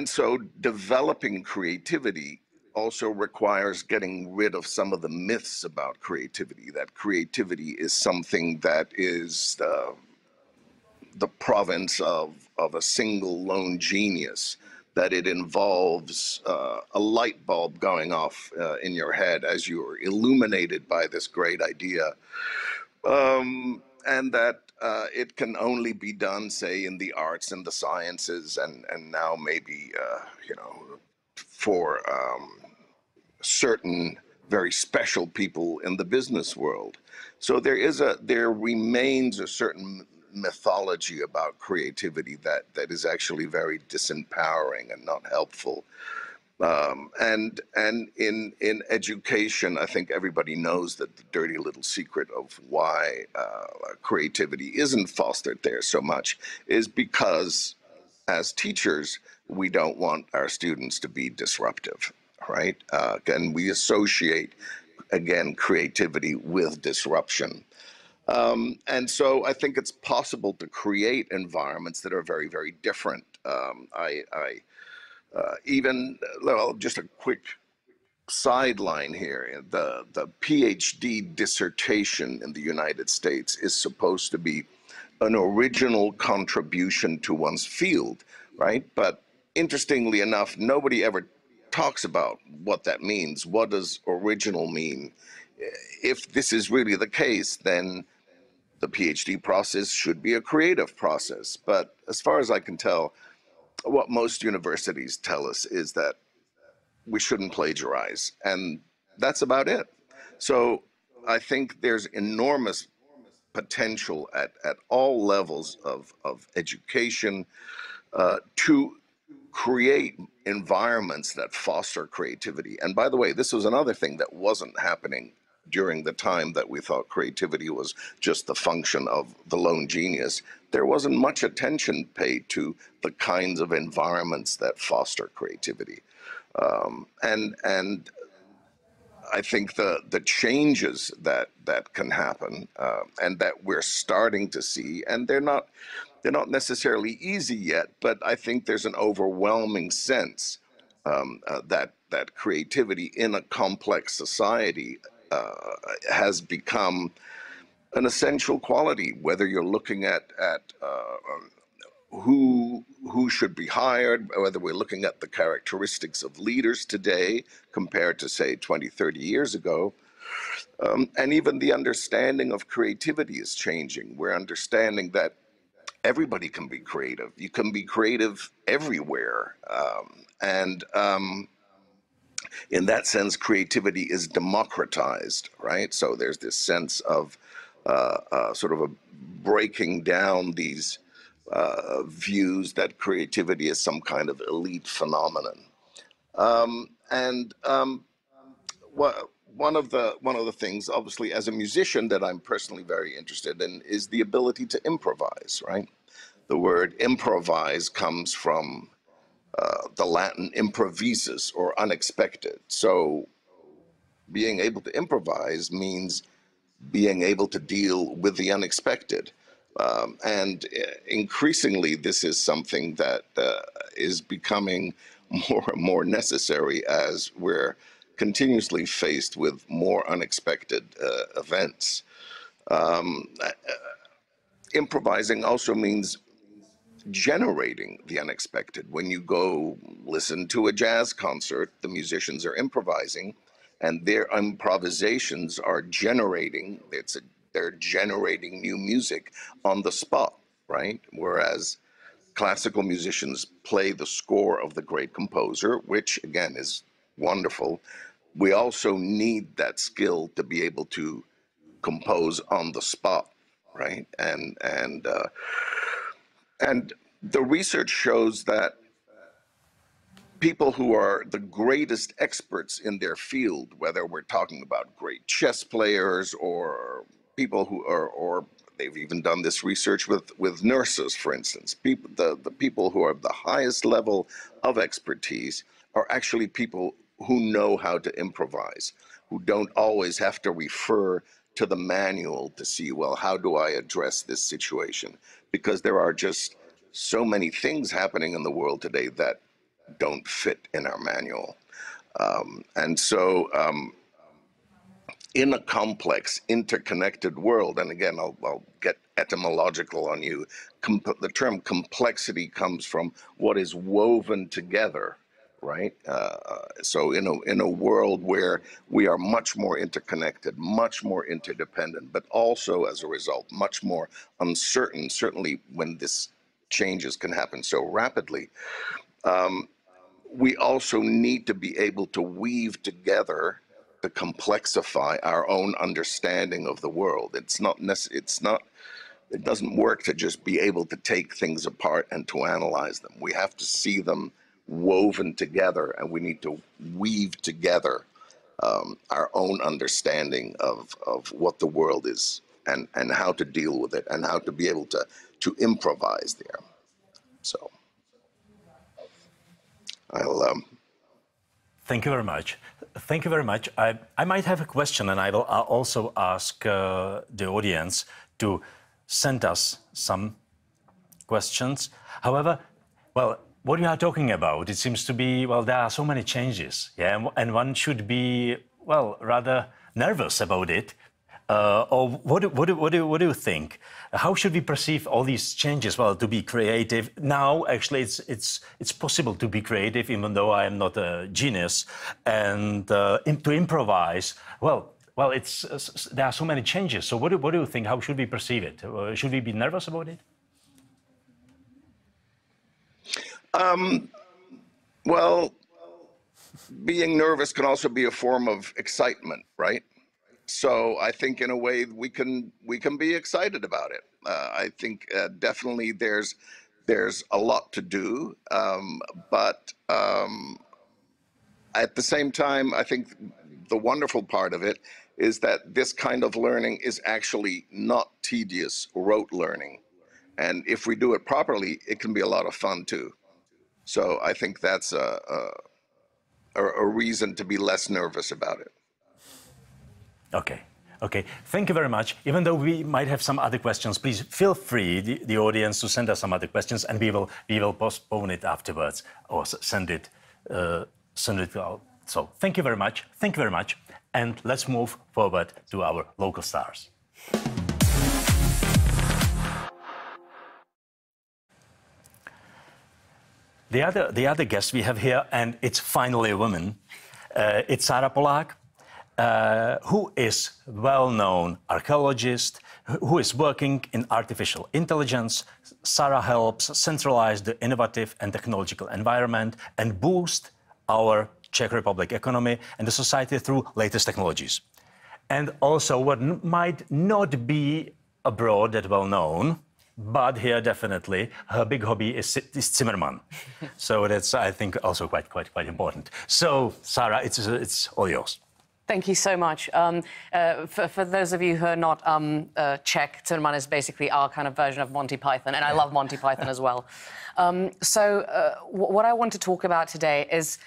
so developing creativity also requires getting rid of some of the myths about creativity, that creativity is something that is the province of a single lone genius, that it involves a light bulb going off in your head as you're illuminated by this great idea, and that it can only be done, say, in the arts and the sciences, and now maybe, for certain very special people in the business world. So there remains a certain mythology about creativity that is actually very disempowering and not helpful. And in education, I think everybody knows that the dirty little secret of why creativity isn't fostered there so much is because as teachers, we don't want our students to be disruptive, right? And we associate, again, creativity with disruption. And so I think it's possible to create environments that are very, very different. Well, just a quick sideline here. The PhD dissertation in the United States is supposed to be an original contribution to one's field, right? But interestingly enough, nobody ever talks about what that means. What does original mean? If this is really the case, then the PhD process should be a creative process. But as far as I can tell, what most universities tell us is that we shouldn't plagiarize, and that's about it. So I think there's enormous potential at all levels of education to create environments that foster creativity. And by the way, this was another thing that wasn't happening during the time that we thought creativity was just the function of the lone genius. There wasn't much attention paid to the kinds of environments that foster creativity. And I think the changes that can happen and that we're starting to see, and they're not necessarily easy yet, but I think there's an overwhelming sense that creativity in a complex society has become an essential quality. Whether you're looking at who should be hired, whether we're looking at the characteristics of leaders today compared to, say, 20, 30 years ago, and even the understanding of creativity is changing. We're understanding that everybody can be creative. You can be creative everywhere. And in that sense, creativity is democratized, right? So there's this sense of sort of a breaking down these views that creativity is some kind of elite phenomenon. One of the things, obviously, as a musician that I'm personally very interested in is the ability to improvise, right? The word improvise comes from the Latin improvisus, or unexpected. So being able to improvise means being able to deal with the unexpected. And increasingly, this is something that is becoming more and more necessary as we're continuously faced with more unexpected events. Improvising also means generating the unexpected. When you go listen to a jazz concert, the musicians are improvising, and their improvisations are generating, they're generating new music on the spot, right? Whereas classical musicians play the score of the great composer, which again is wonderful. We also need that skill to be able to compose on the spot, right? And the research shows that people who are the greatest experts in their field, whether we're talking about great chess players or people who are, or they've even done this research with nurses, for instance, the people who are the highest level of expertise are actually people who know how to improvise, who don't always have to refer to the manual to see, well, how do I address this situation? Because there are just so many things happening in the world today that don't fit in our manual. And so in a complex, interconnected world, and again, I'll get etymological on you, the term complexity comes from what is woven together, right? So in a world where we are much more interconnected, much more interdependent, but also as a result, much more uncertain, certainly when this changes can happen so rapidly, we also need to be able to weave together, to complexify our own understanding of the world. It doesn't work to just be able to take things apart and to analyze them. We have to see them woven together, and we need to weave together our own understanding of what the world is and how to deal with it and how to be able to improvise there. So I'll Thank you very much. Thank you very much. I might have a question, and I will also ask the audience to send us some questions. However, well, what you are talking about, it seems to be, well, there are so many changes, yeah, and one should be, well, rather nervous about it. Or what do you think? How should we perceive all these changes? Well, to be creative now, actually, it's possible to be creative, even though I am not a genius, and to improvise. Well, there are so many changes. So what do you think? How should we perceive it? Should we be nervous about it? Well, being nervous can also be a form of excitement, right? So I think in a way we can be excited about it. I think definitely there's a lot to do, but at the same time, I think the wonderful part of it is that this kind of learning is actually not tedious rote learning, and if we do it properly, it can be a lot of fun too. So I think that's a reason to be less nervous about it. Okay. Okay, thank you very much. Even though we might have some other questions, please feel free, the audience, to send us some other questions, and we will postpone it afterwards or send it out. So thank you very much. Thank you very much. And let's move forward to our local stars. The other guest we have here, and it's finally a woman, it's Sarah Polák. Who is well-known archaeologist, who is working in artificial intelligence. Sarah helps centralize the innovative and technological environment and boost our Czech Republic economy and the society through latest technologies. And also what might not be abroad that well-known, but here definitely, her big hobby is Zimmermann. So that's, I think, also quite important. So, Sarah, it's all yours. Thank you so much. For those of you who are not Czech, Zimmermann is basically our kind of version of Monty Python, and I love Monty Python as well. What I want to talk about today is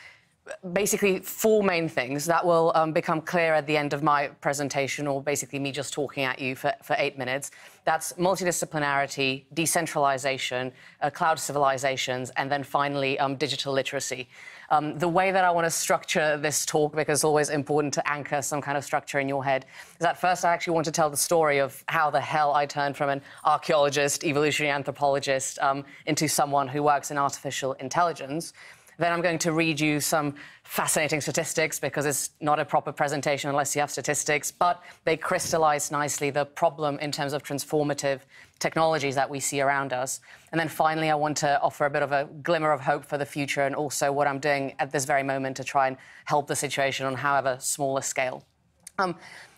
basically four main things that will become clear at the end of my presentation, or basically me just talking at you for 8 minutes. That's multidisciplinarity, decentralization, cloud civilizations, and then finally digital literacy. The way that I want to structure this talk, because it's always important to anchor some kind of structure in your head, is that first I actually want to tell the story of how the hell I turned from an archaeologist, evolutionary anthropologist, into someone who works in artificial intelligence. Then I'm going to read you some fascinating statistics, because it's not a proper presentation unless you have statistics, but they crystallize nicely the problem in terms of transformative technologies that we see around us. And then finally, I want to offer a bit of a glimmer of hope for the future, and also what I'm doing at this very moment to try and help the situation on however small a scale.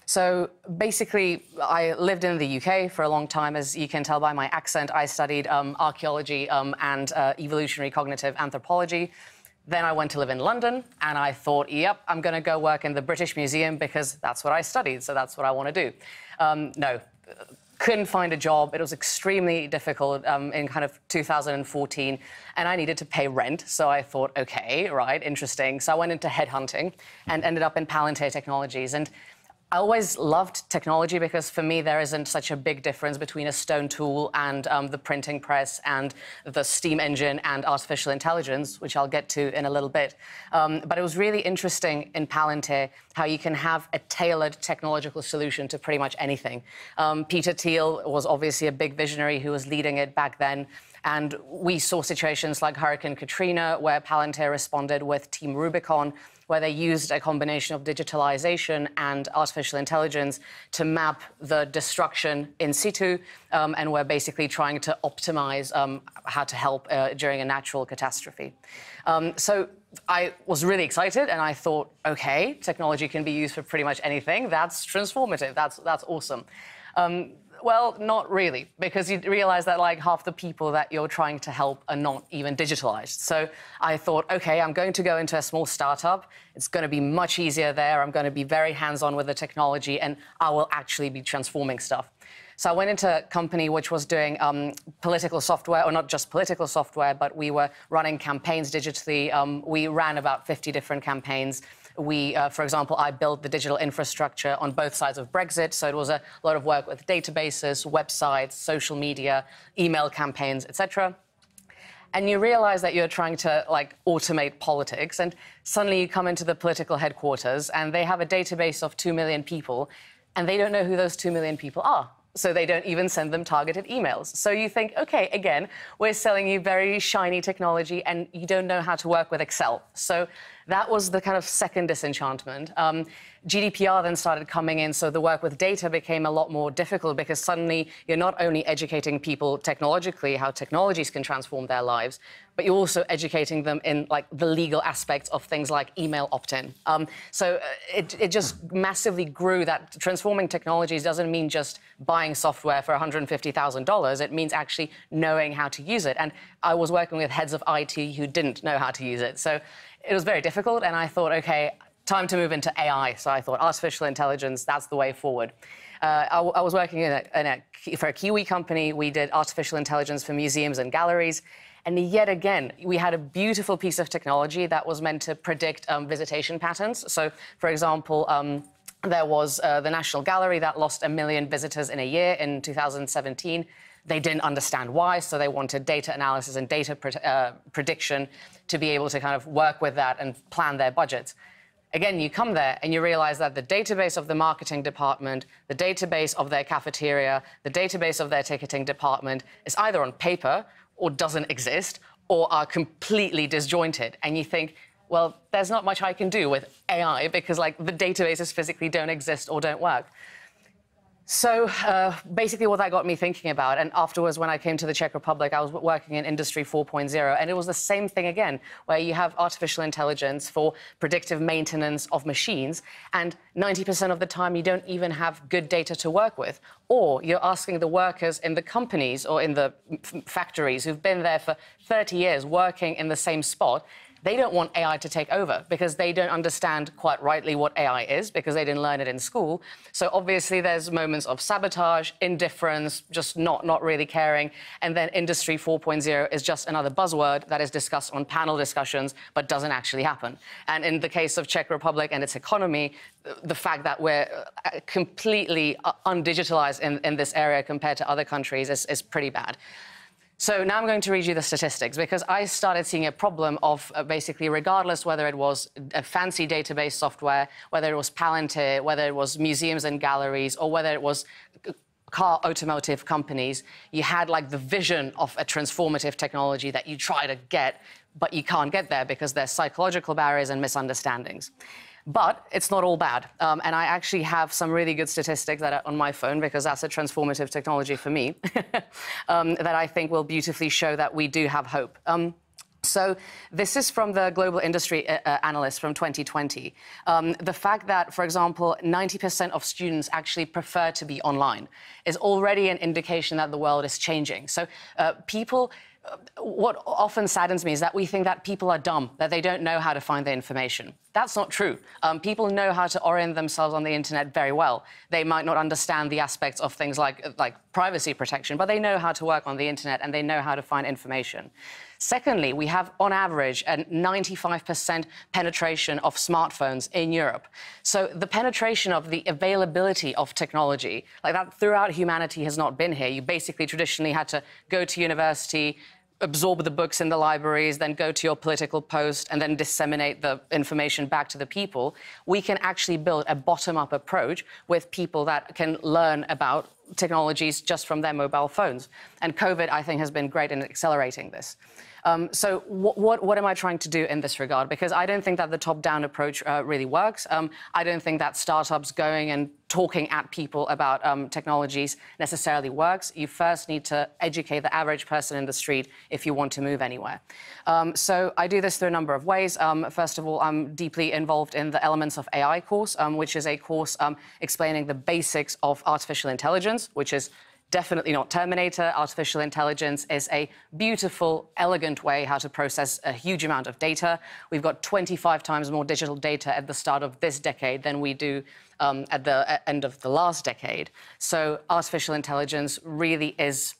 So basically, I lived in the UK for a long time. As you can tell by my accent, I studied archaeology and evolutionary cognitive anthropology. Then I went to live in London, and I thought, yep, I'm going to go work in the British Museum because that's what I studied, so that's what I want to do. No, couldn't find a job. It was extremely difficult in kind of 2014, and I needed to pay rent. So I thought, okay, right, interesting. So I went into headhunting and ended up in Palantir Technologies. And I always loved technology, because for me there isn't such a big difference between a stone tool and the printing press and the steam engine and artificial intelligence, which I'll get to in a little bit. But it was really interesting in Palantir how you can have a tailored technological solution to pretty much anything. Peter Thiel was obviously a big visionary who was leading it back then. And we saw situations like Hurricane Katrina, where Palantir responded with Team Rubicon, where they used a combination of digitalization and artificial intelligence to map the destruction in situ, and we're basically trying to optimize how to help during a natural catastrophe. So I was really excited, and I thought, okay, technology can be used for pretty much anything. That's transformative. That's awesome. Well, not really, because you realize that like half the people that you're trying to help are not even digitalized. So I thought, okay, I'm going to go into a small startup. It's going to be much easier there. I'm going to be very hands-on with the technology, and I will actually be transforming stuff. So I went into a company which was doing political software, or not just political software, but we were running campaigns digitally. We ran about 50 different campaigns. For example, I built the digital infrastructure on both sides of Brexit, so it was a lot of work with databases, websites, social media, email campaigns, etc. And you realize that you're trying to, like, automate politics, and suddenly you come into the political headquarters, and they have a database of 2 million people, and they don't know who those 2 million people are. So they don't even send them targeted emails. So you think, OK, again, we're selling you very shiny technology and you don't know how to work with Excel. So that was the kind of second disenchantment. GDPR then started coming in, so the work with data became a lot more difficult because suddenly you're not only educating people technologically, how technologies can transform their lives, but you're also educating them in like the legal aspects of things like email opt-in. So it just massively grew that transforming technologies doesn't mean just buying software for $150,000. It means actually knowing how to use it. And I was working with heads of IT who didn't know how to use it. So it was very difficult, and I thought, OK, time to move into AI. So I thought artificial intelligence, that's the way forward. I was working for a Kiwi company. We did artificial intelligence for museums and galleries. And yet again, we had a beautiful piece of technology that was meant to predict visitation patterns. So, for example, there was the National Gallery that lost 1 million visitors in a year in 2017. They didn't understand why, so they wanted data analysis and data prediction to be able to kind of work with that and plan their budgets. Again, you come there and you realize that the database of the marketing department, the database of their cafeteria, the database of their ticketing department is either on paper or doesn't exist or are completely disjointed. And you think, well, there's not much I can do with AI because like the databases physically don't exist or don't work. So basically what that got me thinking about, and afterwards when I came to the Czech Republic, I was working in Industry 4.0, and it was the same thing again, where you have artificial intelligence for predictive maintenance of machines, and 90% of the time you don't even have good data to work with. Or you're asking the workers in the companies or in the factories who've been there for 30 years working in the same spot. They don't want AI to take over because they don't understand quite rightly what AI is because they didn't learn it in school. So obviously there's moments of sabotage, indifference, just not really caring. And then Industry 4.0 is just another buzzword that is discussed on panel discussions but doesn't actually happen. And in the case of Czech Republic and its economy, the fact that we're completely undigitalized in this area compared to other countries is pretty bad. So now I'm going to read you the statistics because I started seeing a problem of basically regardless whether it was a fancy database software, whether it was Palantir, whether it was museums and galleries, or whether it was car automotive companies, you had like the vision of a transformative technology that you try to get, but you can't get there because there's psychological barriers and misunderstandings. But it's not all bad. And I actually have some really good statistics that are on my phone because that's a transformative technology for me that I think will beautifully show that we do have hope. So this is from the Global Industry Analyst from 2020. The fact that, for example, 90% of students actually prefer to be online is already an indication that the world is changing. So what often saddens me is that we think that people are dumb, that they don't know how to find the information. That's not true. People know how to orient themselves on the internet very well. They might not understand the aspects of things like privacy protection, but they know how to work on the internet and they know how to find information. Secondly, we have, on average, a 95% penetration of smartphones in Europe. So the penetration of the availability of technology, like that throughout humanity has not been here. You basically traditionally had to go to university, absorb the books in the libraries, then go to your political post, and then disseminate the information back to the people. We can actually build a bottom-up approach with people that can learn about technologies just from their mobile phones. And COVID, I think, has been great in accelerating this. So what am I trying to do in this regard? Because I don't think that the top-down approach really works. I don't think that startups going and talking at people about technologies necessarily works. You first need to educate the average person in the street if you want to move anywhere. So I do this through a number of ways. First of all, I'm deeply involved in the Elements of AI course, which is a course explaining the basics of artificial intelligence, which is definitely not Terminator. Artificial intelligence is a beautiful, elegant way how to process a huge amount of data. We've got 25 times more digital data at the start of this decade than we do at the end of the last decade. So artificial intelligence really is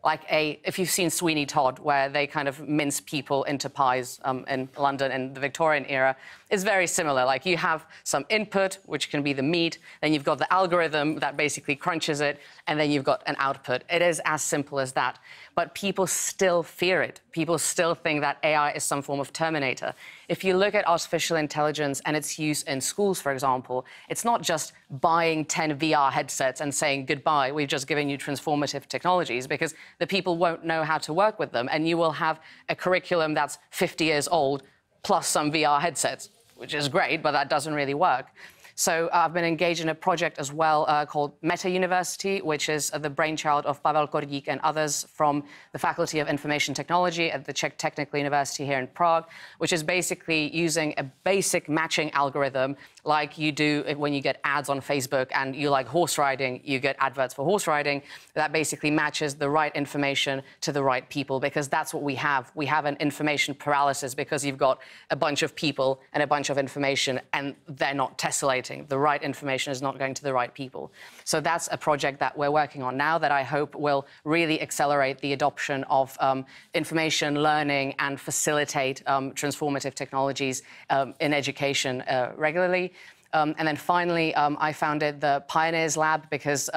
like if you've seen Sweeney Todd, where they kind of mince people into pies in London in the Victorian era, is very similar. Like you have some input, which can be the meat, then you've got the algorithm that basically crunches it, and then you've got an output. It is as simple as that. But people still fear it. People still think that AI is some form of Terminator. If you look at artificial intelligence and its use in schools, for example, it's not just buying 10 VR headsets and saying, goodbye, we've just given you transformative technologies, because the people won't know how to work with them. And you will have a curriculum that's 50 years old, plus some VR headsets, which is great, but that doesn't really work. So I've been engaged in a project as well called Meta University, which is the brainchild of Pavel Kordík and others from the Faculty of Information Technology at the Czech Technical University here in Prague, which is basically using a basic matching algorithm like you do when you get ads on Facebook and you like horse riding, you get adverts for horse riding. That basically matches the right information to the right people, because that's what we have. We have an information paralysis because you've got a bunch of people and a bunch of information and they're not tessellating. The right information is not going to the right people. So that's a project that we're working on now that I hope will really accelerate the adoption of information learning and facilitate transformative technologies in education regularly. And then finally, I founded the Pioneers Lab because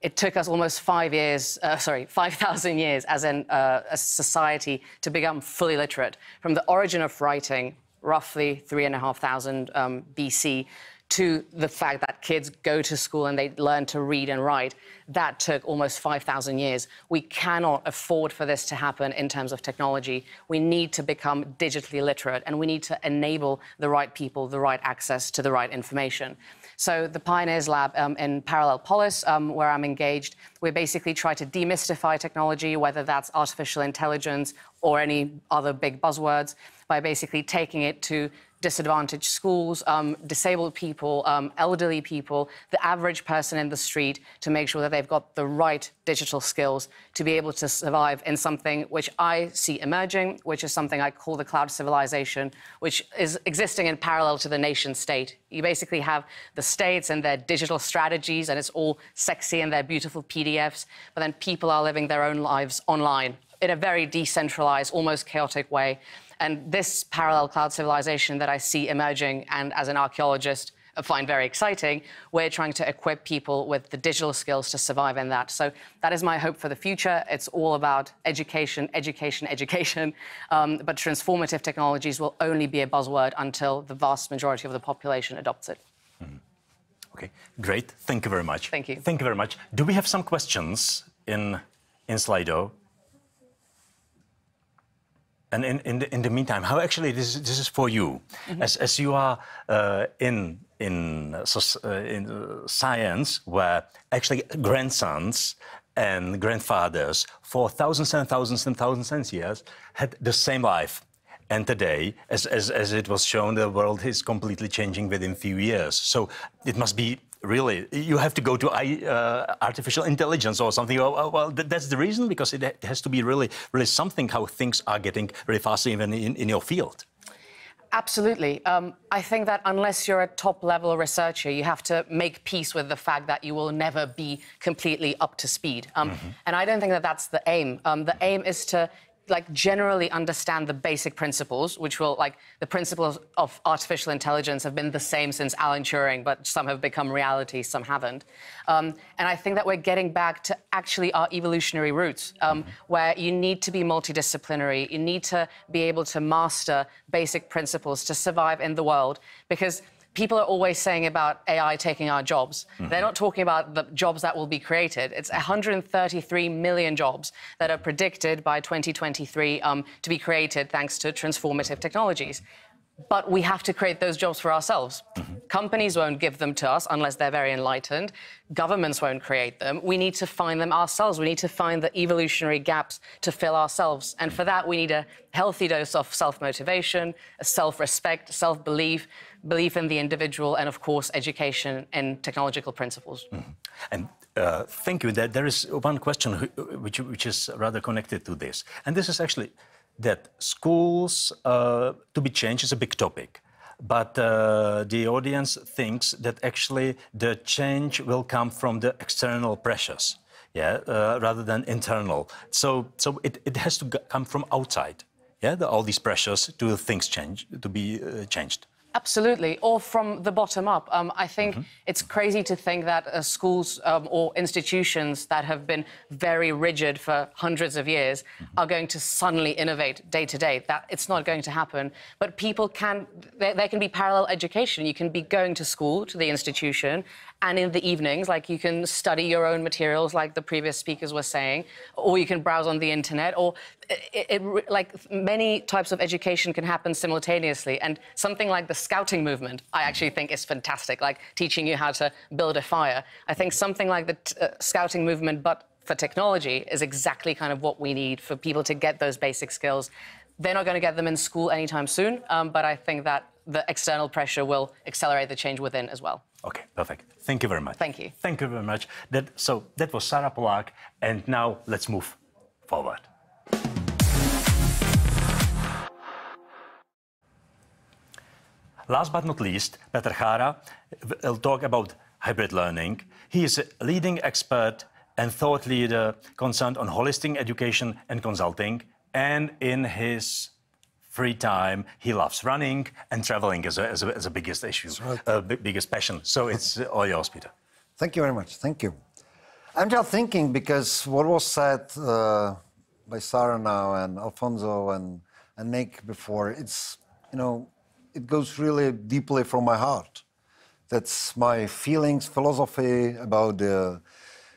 it took us almost 5,000 years as a society to become fully literate. From the origin of writing, roughly 3,500 BC, to the fact that kids go to school and they learn to read and write, that took almost 5,000 years. We cannot afford for this to happen in terms of technology. We need to become digitally literate, and we need to enable the right people, the right access to the right information. So the Pioneers Lab in Parallel Polis, where I'm engaged, we basically try to demystify technology, whether that's artificial intelligence or any other big buzzwords, by basically taking it to disadvantaged schools, disabled people, elderly people, the average person in the street, to make sure that they've got the right digital skills to be able to survive in something which I see emerging, which is something I call the cloud civilization, which is existing in parallel to the nation state. You basically have the states and their digital strategies, and it's all sexy and their beautiful PDFs, but then people are living their own lives online in a very decentralized, almost chaotic way. And this parallel cloud civilization that I see emerging, and as an archaeologist, I find very exciting, we're trying to equip people with the digital skills to survive in that. So that is my hope for the future. It's all about education, education, education. But transformative technologies will only be a buzzword until the vast majority of the population adopts it. Mm-hmm. OK, great. Thank you very much. Thank you. Thank you very much. Do we have some questions in Slido? And in the meantime, how actually this is for you, mm-hmm. as you are in science, where actually grandsons and grandfathers for thousands and thousands and thousands of years had the same life. And today, as it was shown, the world is completely changing within a few years. So it must be really, you have to go to artificial intelligence or something. Well, that's the reason, because it has to be really something how things are getting really fast even in your field. Absolutely. I think that unless you're a top-level researcher, you have to make peace with the fact that you will never be completely up to speed. Mm-hmm. And I don't think that that's the aim. The aim is to generally understand the basic principles, which will, the principles of artificial intelligence have been the same since Alan Turing, but some have become reality, some haven't. And I think that we're getting back to actually our evolutionary roots, where you need to be multidisciplinary, you need to be able to master basic principles to survive in the world, because people are always saying about AI taking our jobs. They're not talking about the jobs that will be created. It's 133 million jobs that are predicted by 2023 to be created thanks to transformative technologies. But we have to create those jobs for ourselves. Companies won't give them to us unless they're very enlightened. Governments won't create them. We need to find them ourselves. We need to find the evolutionary gaps to fill ourselves. And for that, we need a healthy dose of self-motivation, self-respect, self-belief, belief in the individual, and of course, education and technological principles. And thank you. There is one question which is rather connected to this. And this is actually that schools to be changed is a big topic. But the audience thinks that actually the change will come from the external pressures, rather than internal. So it has to come from outside, all these pressures to things to be changed. Absolutely, or from the bottom up. I think it's crazy to think that schools or institutions that have been very rigid for hundreds of years are going to suddenly innovate day to day. That it's not going to happen. But people can, there can be parallel education. You can be going to school, to the institution, and in the evenings, like you can study your own materials, like the previous speakers were saying, or you can browse on the internet, or like many types of education can happen simultaneously. And something like the scouting movement, I actually think is fantastic, like teaching you how to build a fire. I think something like the scouting movement, but for technology, is exactly kind of what we need for people to get those basic skills. They're not going to get them in school anytime soon, but I think that the external pressure will accelerate the change within as well. Okay, perfect. Thank you very much. Thank you. Thank you very much. That was Sarah Polák, and now let's move forward. Last but not least, Petr Chára will talk about hybrid learning. He is a leading expert and thought leader concerned on holistic education and consulting, and in his free time, he loves running and traveling as a biggest issue, biggest passion. So it's all yours, Peter. Thank you very much. Thank you. I'm just thinking, because what was said by Sarah now and Alfonso and Nick before, it's, it goes really deeply from my heart. That's my feelings, philosophy about the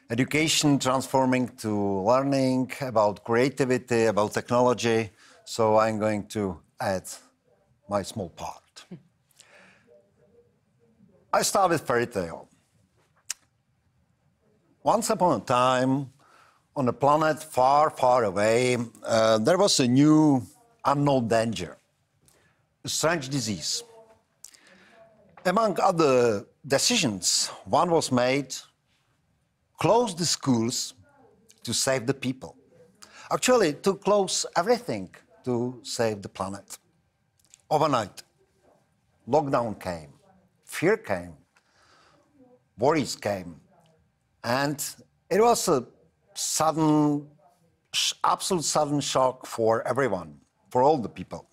education transforming to learning, about creativity, about technology. So I'm going to add my small part. I start with fairy tale. Once upon a time, on a planet far, far away, there was a new unknown danger, a strange disease. Among other decisions, one was made: close the schools to save the people. Actually, to close everything to save the planet. Overnight, lockdown came, fear came, worries came, and it was a sudden, absolute sudden shock for everyone, for all the people.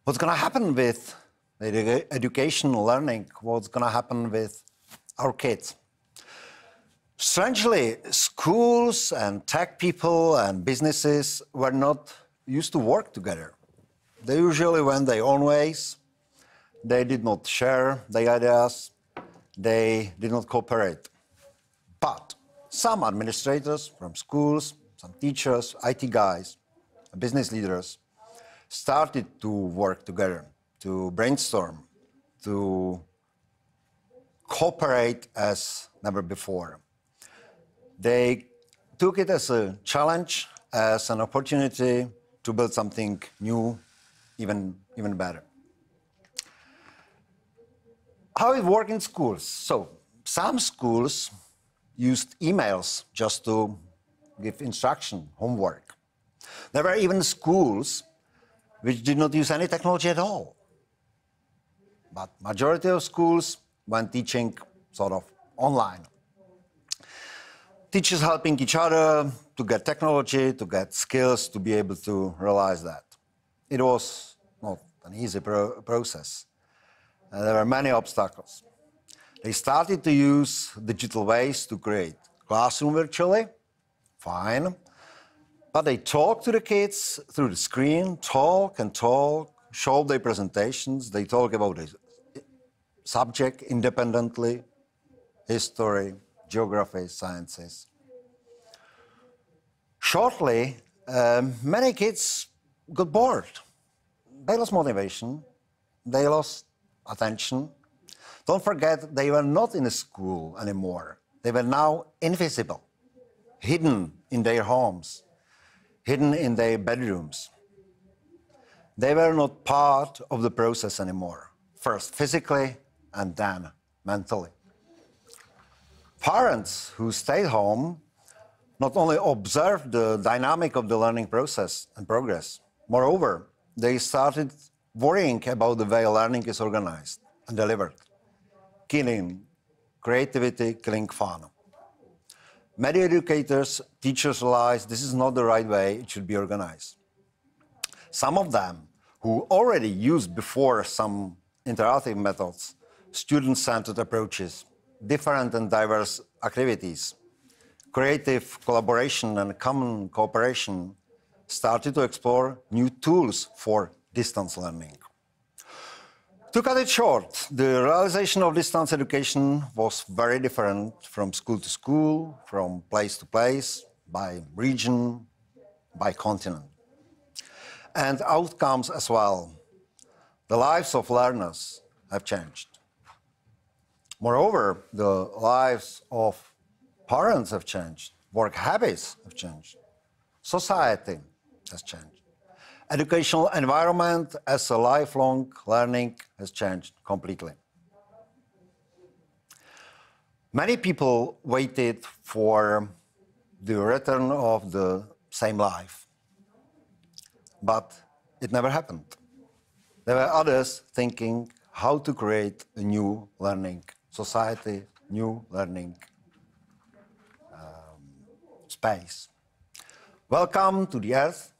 What's going to happen with education, learning? What's going to happen with our kids? Strangely, schools and tech people and businesses were not used to work together. They usually went their own ways. They did not share their ideas. They did not cooperate. But some administrators from schools, some teachers, IT guys, business leaders started to work together, to brainstorm, to cooperate as never before. They took it as a challenge, as an opportunity to build something new, even better. How it worked in schools? So, some schools used emails just to give instruction, homework. There were even schools which did not use any technology at all. But majority of schools went teaching sort of online. Teachers helping each other to get technology, to get skills, to be able to realize that. It was not an easy process. There were many obstacles. They started to use digital ways to create classroom virtually, fine. But they talk to the kids through the screen, talk and talk, show their presentations, they talk about subject independently, history, geography, sciences. Shortly, many kids got bored. They lost motivation, they lost attention. Don't forget, they were not in a school anymore. They were now invisible, hidden in their homes, hidden in their bedrooms. They were not part of the process anymore, first physically and then mentally. Parents who stayed home not only observed the dynamic of the learning process and progress, moreover, they started worrying about the way learning is organized and delivered, killing creativity, killing fun. Many educators, teachers realized this is not the right way it should be organized. Some of them, who already used before some interactive methods, student-centered approaches, different and diverse activities, creative collaboration and common cooperation, started to explore new tools for distance learning. To cut it short, the realization of distance education was very different from school to school, from place to place, by region, by continent. And outcomes as well. The lives of learners have changed. Moreover, the lives of parents have changed, work habits have changed, society has changed. Educational environment as a lifelong learning has changed completely. Many people waited for the return of the same life, but it never happened. There were others thinking how to create a new learning society, new learning space. Welcome to the Earth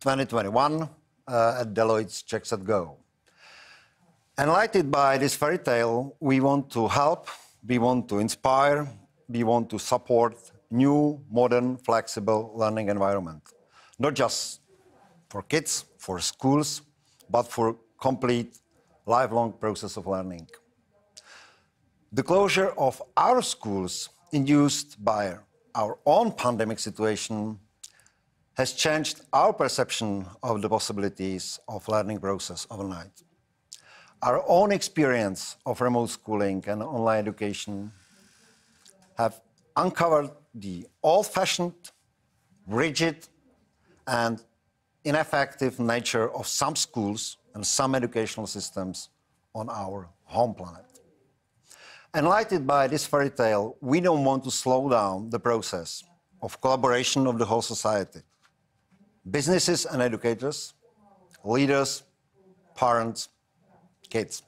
2021 at Deloitte's CzechSetGo. Enlightened by this fairy tale, we want to help, we want to inspire, we want to support new, modern, flexible learning environment. Not just for kids, for schools, but for complete lifelong process of learning. The closure of our schools induced by our own pandemic situation has changed our perception of the possibilities of learning process overnight. Our own experience of remote schooling and online education have uncovered the old-fashioned, rigid, and ineffective nature of some schools and some educational systems on our home planet. Enlightened by this fairy tale, we don't want to slow down the process of collaboration of the whole society. Businesses and educators, leaders, parents, kids.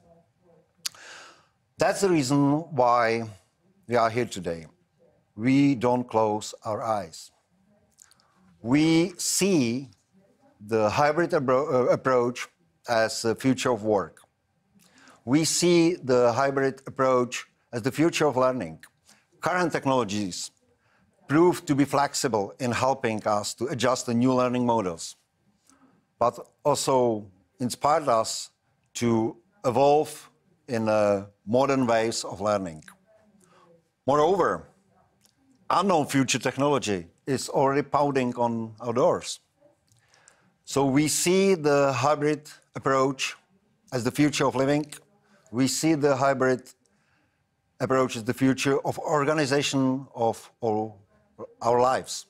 That's the reason why we are here today. We don't close our eyes. We see the hybrid approach as the future of work. We see the hybrid approach as the future of learning. Current technologies prove to be flexible in helping us to adjust the new learning models, but also inspired us to evolve in modern ways of learning. Moreover, unknown future technology is already pounding on our doors. So we see the hybrid approach as the future of living. We see the hybrid approach as the future of organization of all our lives.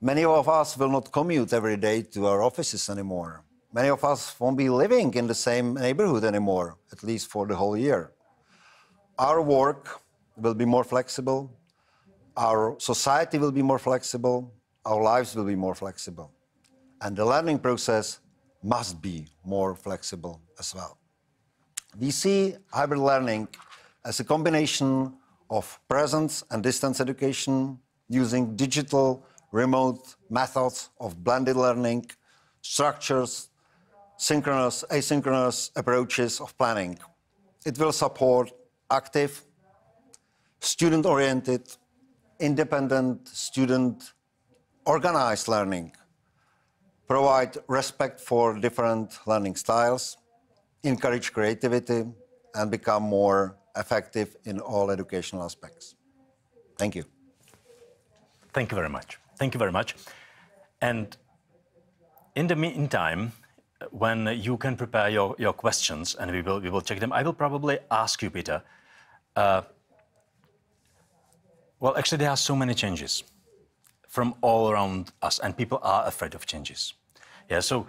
Many of us will not commute every day to our offices anymore. Many of us won't be living in the same neighborhood anymore, at least for the whole year. Our work will be more flexible. Our society will be more flexible. Our lives will be more flexible. And the learning process must be more flexible as well. We see hybrid learning as a combination of presence and distance education using digital, remote methods of blended learning, structures, synchronous, asynchronous approaches of planning. It will support active, student-oriented, independent, student-organized learning, provide respect for different learning styles, encourage creativity, and become more effective in all educational aspects. Thank you. Thank you very much. Thank you very much. And in the meantime, when you can prepare your questions and we will check them, I will probably ask you, Peter. Well, actually, there are so many changes from all around us, and people are afraid of changes. Yeah. So,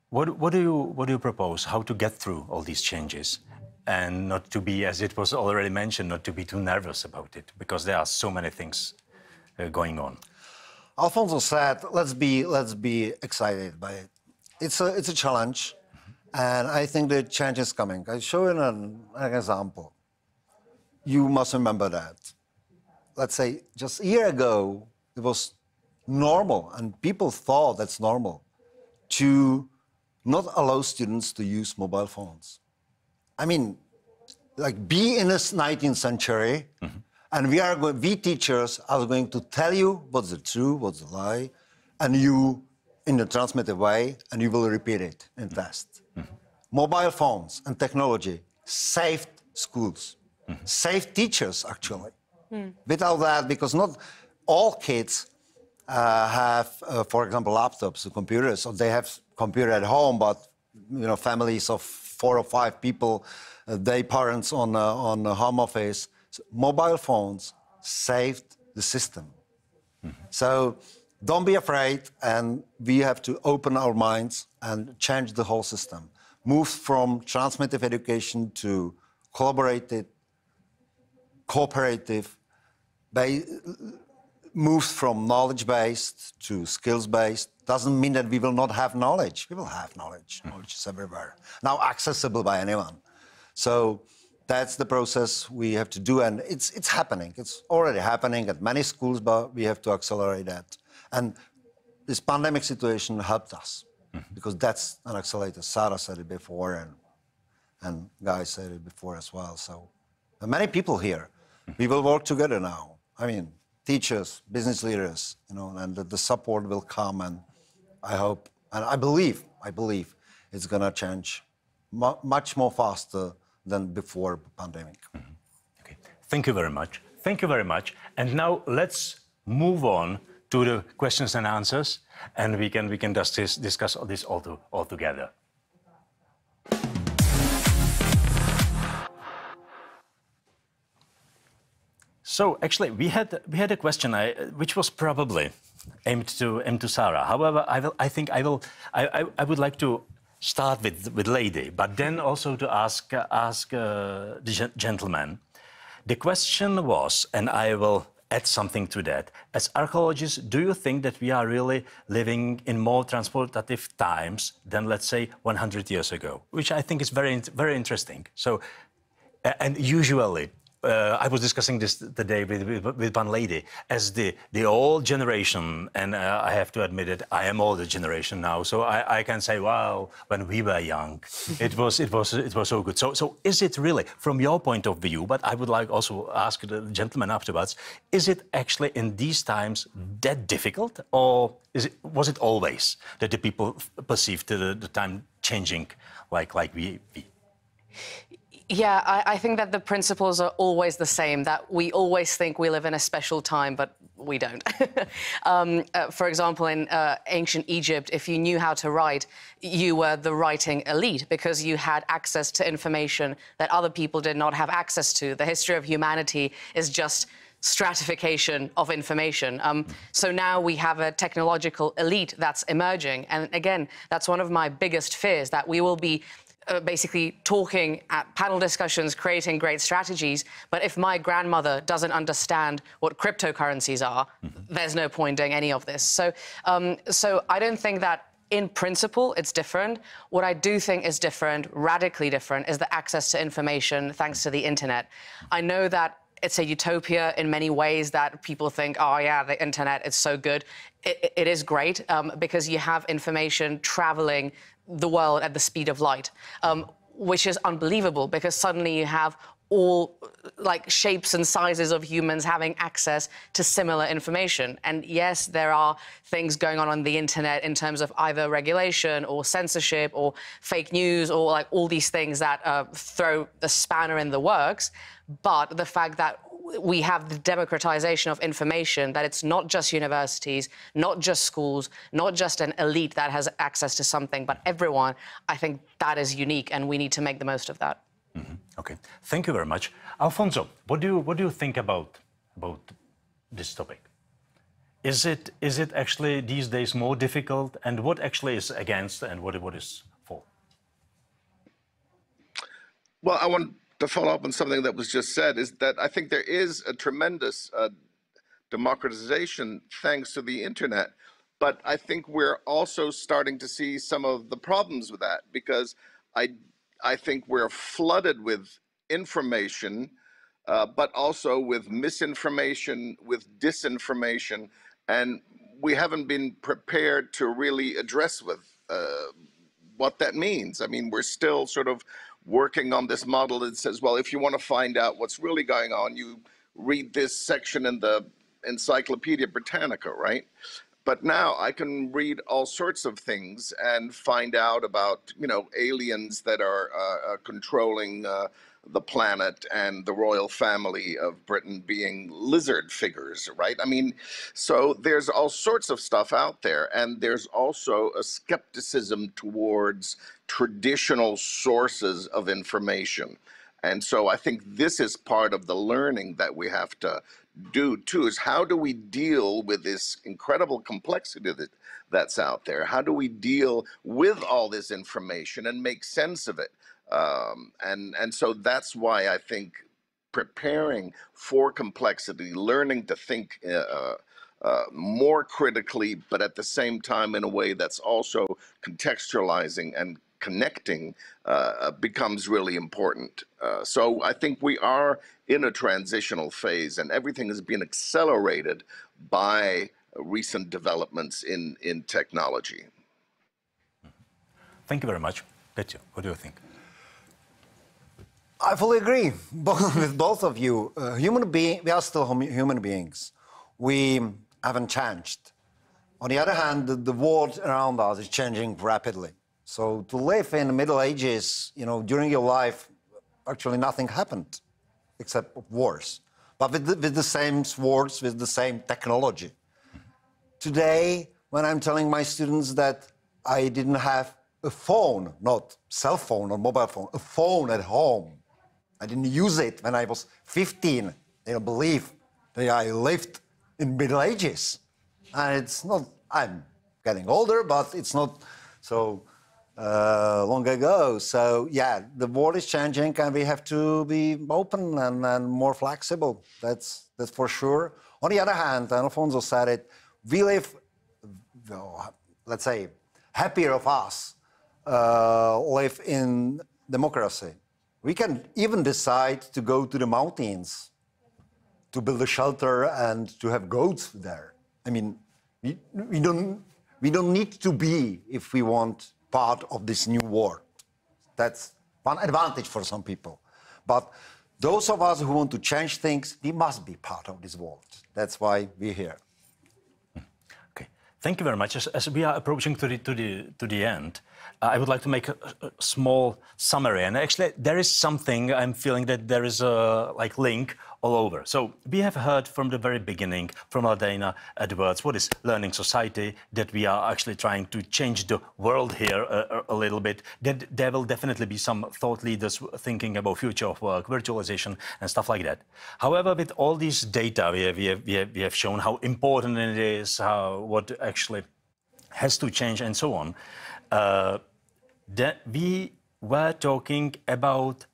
what do you propose? How to get through all these changes, and not to be, as it was already mentioned, not to be too nervous about it, because there are so many things going on. Alfonso said, let's be excited by it. It's a challenge, and I think the change is coming. I'll show you an example. You must remember that. Let's say just a year ago, it was normal, and people thought that's normal, to not allow students to use mobile phones. I mean, like, be in the 19th century, and we teachers are going to tell you what's the truth, what's the lie, and you, in a transmitted way, and you will repeat it in test. Mobile phones and technology saved schools, saved teachers, actually. Without that, because not all kids have, for example, laptops or computers, or they have computer at home, but families of 4 or 5 people, their parents on home office. So mobile phones saved the system. So don't be afraid, and we have to open our minds and change the whole system. Move from transmittive education to collaborative, cooperative, moves from knowledge-based to skills-based. Doesn't mean that we will not have knowledge. We will have knowledge. Knowledge is everywhere. Now accessible by anyone. So that's the process we have to do, and it's happening. It's already happening at many schools, but we have to accelerate that. And this pandemic situation helped us, because that's an accelerator. Sarah said it before, and Guy said it before as well. So many people here. We will work together now. I mean, teachers, business leaders, and the support will come, and I hope, and I believe it's going to change much more faster than before the pandemic. Okay. Thank you very much. Thank you very much. And now let's move on to the questions and answers, and we can discuss this all together. So actually, we had a question which was probably aimed to Sarah. However, I would like to start with Lady, but then also to ask the gentleman. The question was, and I will add something to that. As archaeologists, do you think that we are really living in more transportative times than, let's say, 100 years ago? Which I think is very interesting. So, and usually, I was discussing this today with one lady, as the old generation, and I have to admit it, I am older generation now, so I can say, wow, when we were young, it was so good. So is it really, from your point of view, but I would like also ask the gentleman afterwards, is it actually in these times that difficult, or was it always that the people perceived the time changing like we? Yeah, I think that the principles are always the same, that we always think we live in a special time, but we don't. For example, in ancient Egypt, if you knew how to write, you were the writing elite because you had access to information that other people did not have access to. The history of humanity is just stratification of information. So now we have a technological elite that's emerging. And again, that's one of my biggest fears, that we will be basically talking at panel discussions, creating great strategies. But if my grandmother doesn't understand what cryptocurrencies are, there's no point doing any of this. So I don't think that in principle it's different. What I do think is different, radically different, is the access to information thanks to the internet. I know that it's a utopia in many ways, that people think, oh yeah, the internet is so good. It is great because you have information traveling the world at the speed of light, which is unbelievable because suddenly you have all like shapes and sizes of humans having access to similar information. And yes, there are things going on the internet in terms of either regulation or censorship or fake news or like all these things that throw a spanner in the works. But the fact that we have the democratization of information, that it's not just universities, not just schools, not just an elite that has access to something, but everyone, I think that is unique and we need to make the most of that. Mm-hmm. Okay, thank you very much. Alfonso, what do you think about this topic? Is it actually these days more difficult, and what actually is against and what is for? Well, I want to follow up on something that was just said, is that I think there is a tremendous democratization thanks to the internet, but I think we're also starting to see some of the problems with that, because I think we're flooded with information, but also with misinformation, with disinformation, and we haven't been prepared to really address with what that means. I mean, we're still sort of working on this model that says, well, if you want to find out what's really going on, you read this section in the Encyclopedia Britannica, right? But now I can read all sorts of things and find out about, you know, aliens that are controlling the planet and the royal family of Britain being lizard figures, right? I mean, so there's all sorts of stuff out there, and there's also a skepticism towards traditional sources of information. And so I think this is part of the learning that we have to do too, is how do we deal with this incredible complexity that's out there? How do we deal with all this information and make sense of it? And so that's why I think preparing for complexity, learning to think more critically, but at the same time in a way that's also contextualizing and connecting becomes really important. So I think we are in a transitional phase, and everything has been accelerated by recent developments in technology. Thank you very much. Petya, what do you think? I fully agree with both of you. We are still human beings. We haven't changed. On the other hand, the world around us is changing rapidly. So to live in the Middle Ages, you know, during your life, actually nothing happened except wars, but with the same swords, with the same technology. Today, when I'm telling my students that I didn't have a phone, not cell phone or mobile phone, a phone at home, I didn't use it when I was 15, they don't believe that I lived in Middle Ages. And it's not, I'm getting older, but it's not so long ago. So yeah, the world is changing and we have to be open and more flexible. That's for sure. On the other hand, and Alfonso said it, we live, let's say, happier of us live in democracy. We can even decide to go to the mountains to build a shelter and to have goats there. I mean, we don't need to be, if we want, part of this new world. That's one advantage for some people. But those of us who want to change things, we must be part of this world. That's why we're here. Okay, thank you very much. As we are approaching to the end, I would like to make a small summary. And actually, there is something I'm feeling that there is a link all over. So we have heard from the very beginning from Ladina Edwards what is learning society, that we are actually trying to change the world here a little bit, that there will definitely be some thought leaders thinking about future of work, virtualization and stuff like that. However, with all these data we have shown how important it is, what actually has to change and so on, that we were talking about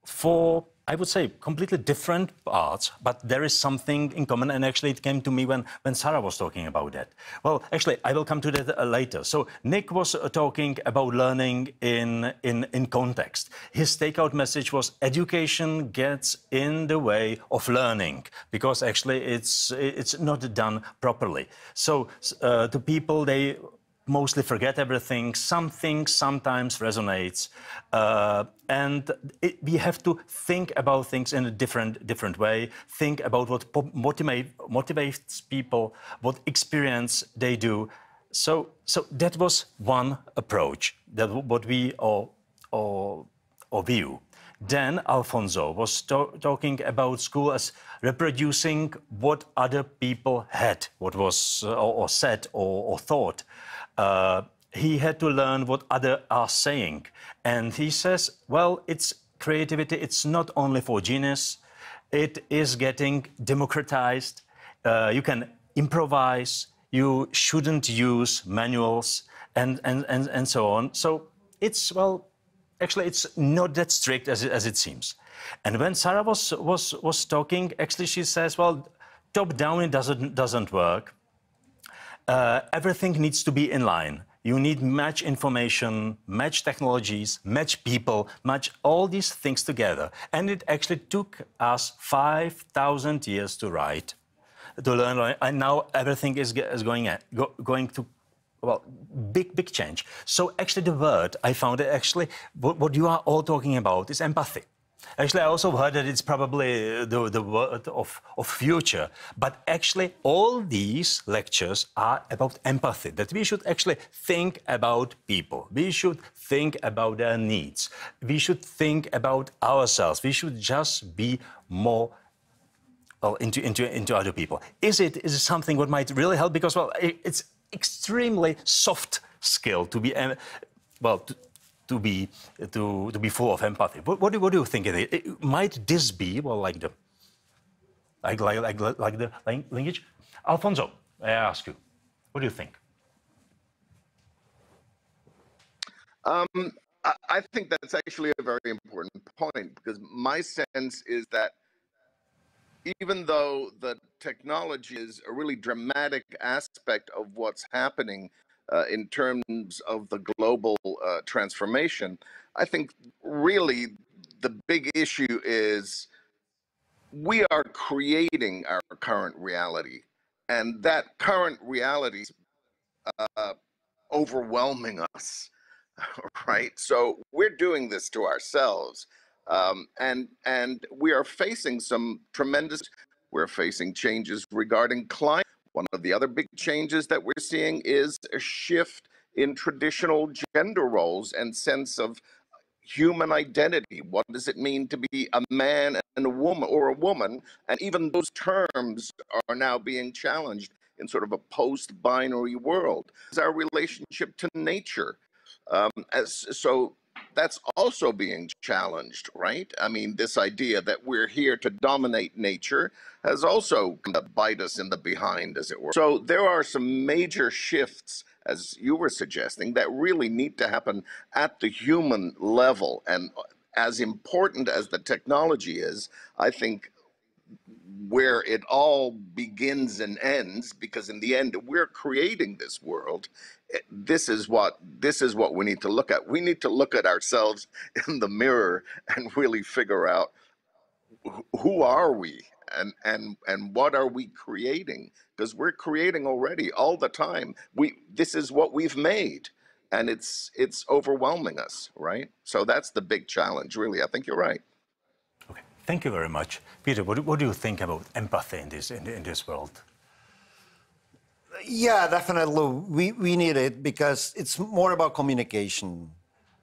four, I would say, completely different parts, but there is something in common, and actually it came to me when Sarah was talking about that. Well, actually, I will come to that later. So Nick was talking about learning in context. His takeout message was education gets in the way of learning, because actually it's not done properly. So the people, they mostly forget everything. Something sometimes resonates, and we have to think about things in a different way. Think about what motivates people, what experience they do. So that was one approach. That what we all view. Then Alfonso was talking about school as reproducing what other people had, what was or said or thought. He had to learn what others are saying. And he says, well, it's creativity. It's not only for genius. It is getting democratized. You can improvise. You shouldn't use manuals and so on. So it's, well, actually, it's not that strict as it seems. And when Sarah was talking, actually, she says, well, top-down, it doesn't work. Everything needs to be in line. You need match information, match technologies, match people, match all these things together. And it actually took us 5,000 years to write, to learn. And now everything is going to, well, big change. So actually the word, I found it actually, what you are all talking about is empathy. Actually, I also heard that it's probably the word of future. But actually, all these lectures are about empathy, that we should actually think about people. We should think about their needs. We should think about ourselves. We should just be more into other people. Is it something what might really help? Because, well, it's extremely soft skill to be, to be full of empathy. What do you think? Might this be, well, like the language? Alfonso, I ask you, what do you think? I think that's actually a very important point, because my sense is that even though the technology is a really dramatic aspect of what's happening in terms of the global transformation, I think really the big issue is we are creating our current reality, and that current reality is overwhelming us, right? So we're doing this to ourselves. And we are facing we're facing changes regarding climate. One of the other big changes that we're seeing is a shift in traditional gender roles and sense of human identity. What does it mean to be a man and a woman, or a woman? And even those terms are now being challenged in sort of a post-binary world. It's our relationship to nature. So that's also being challenged, right? I mean, this idea that we're here to dominate nature has also come to bite us in the behind, as it were. So there are some major shifts, as you were suggesting, that really need to happen at the human level. And as important as the technology is, I think where it all begins and ends, because in the end we're creating this world, this is what we need to look at. We need to look at ourselves in the mirror and really figure out who are we and what are we creating, because we're creating already all the time. This is what we've made, and it's overwhelming us, right? So that's the big challenge, really. I think you're right. Okay, thank you very much. Peter, what do you think about empathy in this world? Yeah, definitely. We need it because it's more about communication.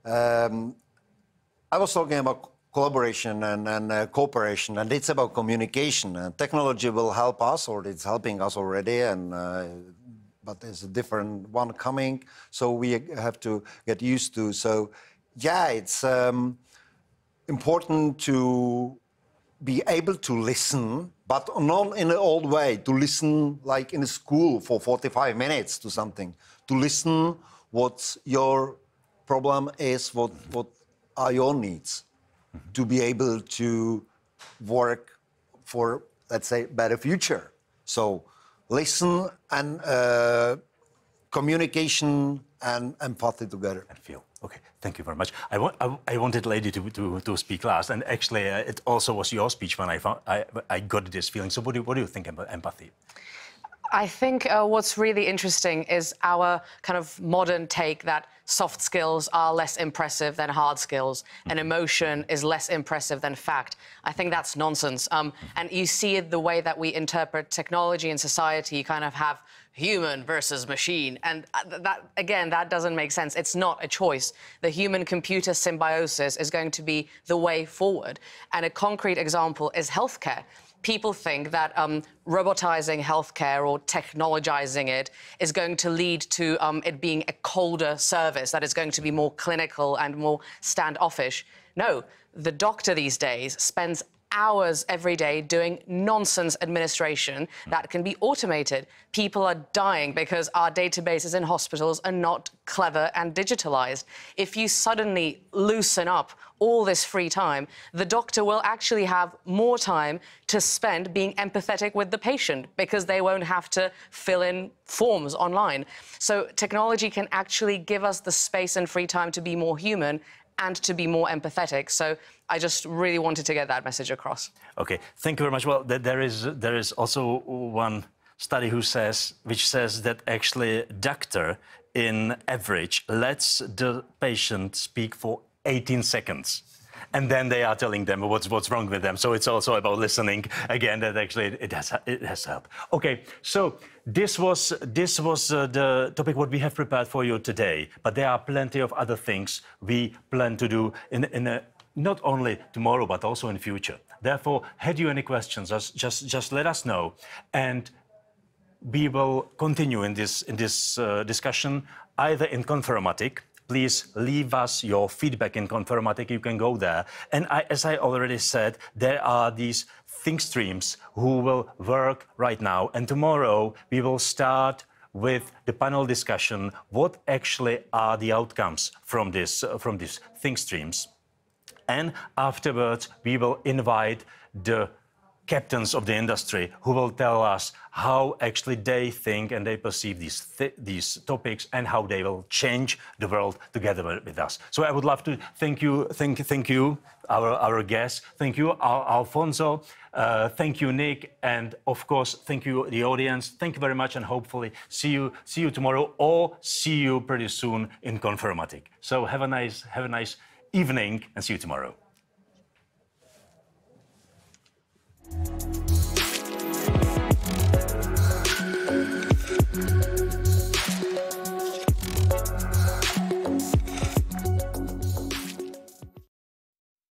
I was talking about collaboration and cooperation, and it's about communication. And technology will help us, or it's helping us already, but there's a different one coming, so we have to get used to. So, yeah, it's important to be able to listen, but not in an old way, to listen like in a school for 45 minutes to something, to listen what your problem is, what are your needs, to be able to work for, let's say, better future. So listen and communication and empathy together. And feel. Okay, thank you very much. I wanted Lady to speak last, and actually it also was your speech when I got this feeling. So what do you think about empathy? I think what's really interesting is our kind of modern take that soft skills are less impressive than hard skills and emotion is less impressive than fact. I think that's nonsense. And you see it the way that we interpret technology and society, you kind of have human versus machine. And that, again, that doesn't make sense. It's not a choice. The human-computer symbiosis is going to be the way forward. And a concrete example is healthcare. People think that robotizing healthcare or technologizing it is going to lead to it being a colder service, that it's going to be more clinical and more standoffish. No, the doctor these days spends hours every day doing nonsense administration that can be automated. People are dying because our databases in hospitals are not clever and digitalized. If you suddenly loosen up all this free time, the doctor will actually have more time to spend being empathetic with the patient because they won't have to fill in forms online. So technology can actually give us the space and free time to be more human and to be more empathetic. So I just really wanted to get that message across. Okay, thank you very much. Well, there is also one study which says that actually doctor, in average, lets the patient speak for 18 seconds. And then they are telling them what's wrong with them. So it's also about listening. Again, that actually it has helped. Okay, so this was the topic what we have prepared for you today. But there are plenty of other things we plan to do not only tomorrow but also in future. Therefore, had you any questions, just let us know, and we will continue in this discussion either in Confermatic. Please leave us your feedback in Confermatic. You can go there. And as I already said, there are these think streams who will work right now. And tomorrow we will start with the panel discussion. What actually are the outcomes from these think streams? And afterwards, we will invite the captains of the industry who will tell us how actually they think and they perceive these topics and how they will change the world together with us. So I would love to thank you, our guests. Thank you, Alfonso. Thank you, Nick, and of course, thank you, the audience. Thank you very much, and hopefully see you tomorrow or see you pretty soon in Confermatic. So have a nice evening, and see you tomorrow.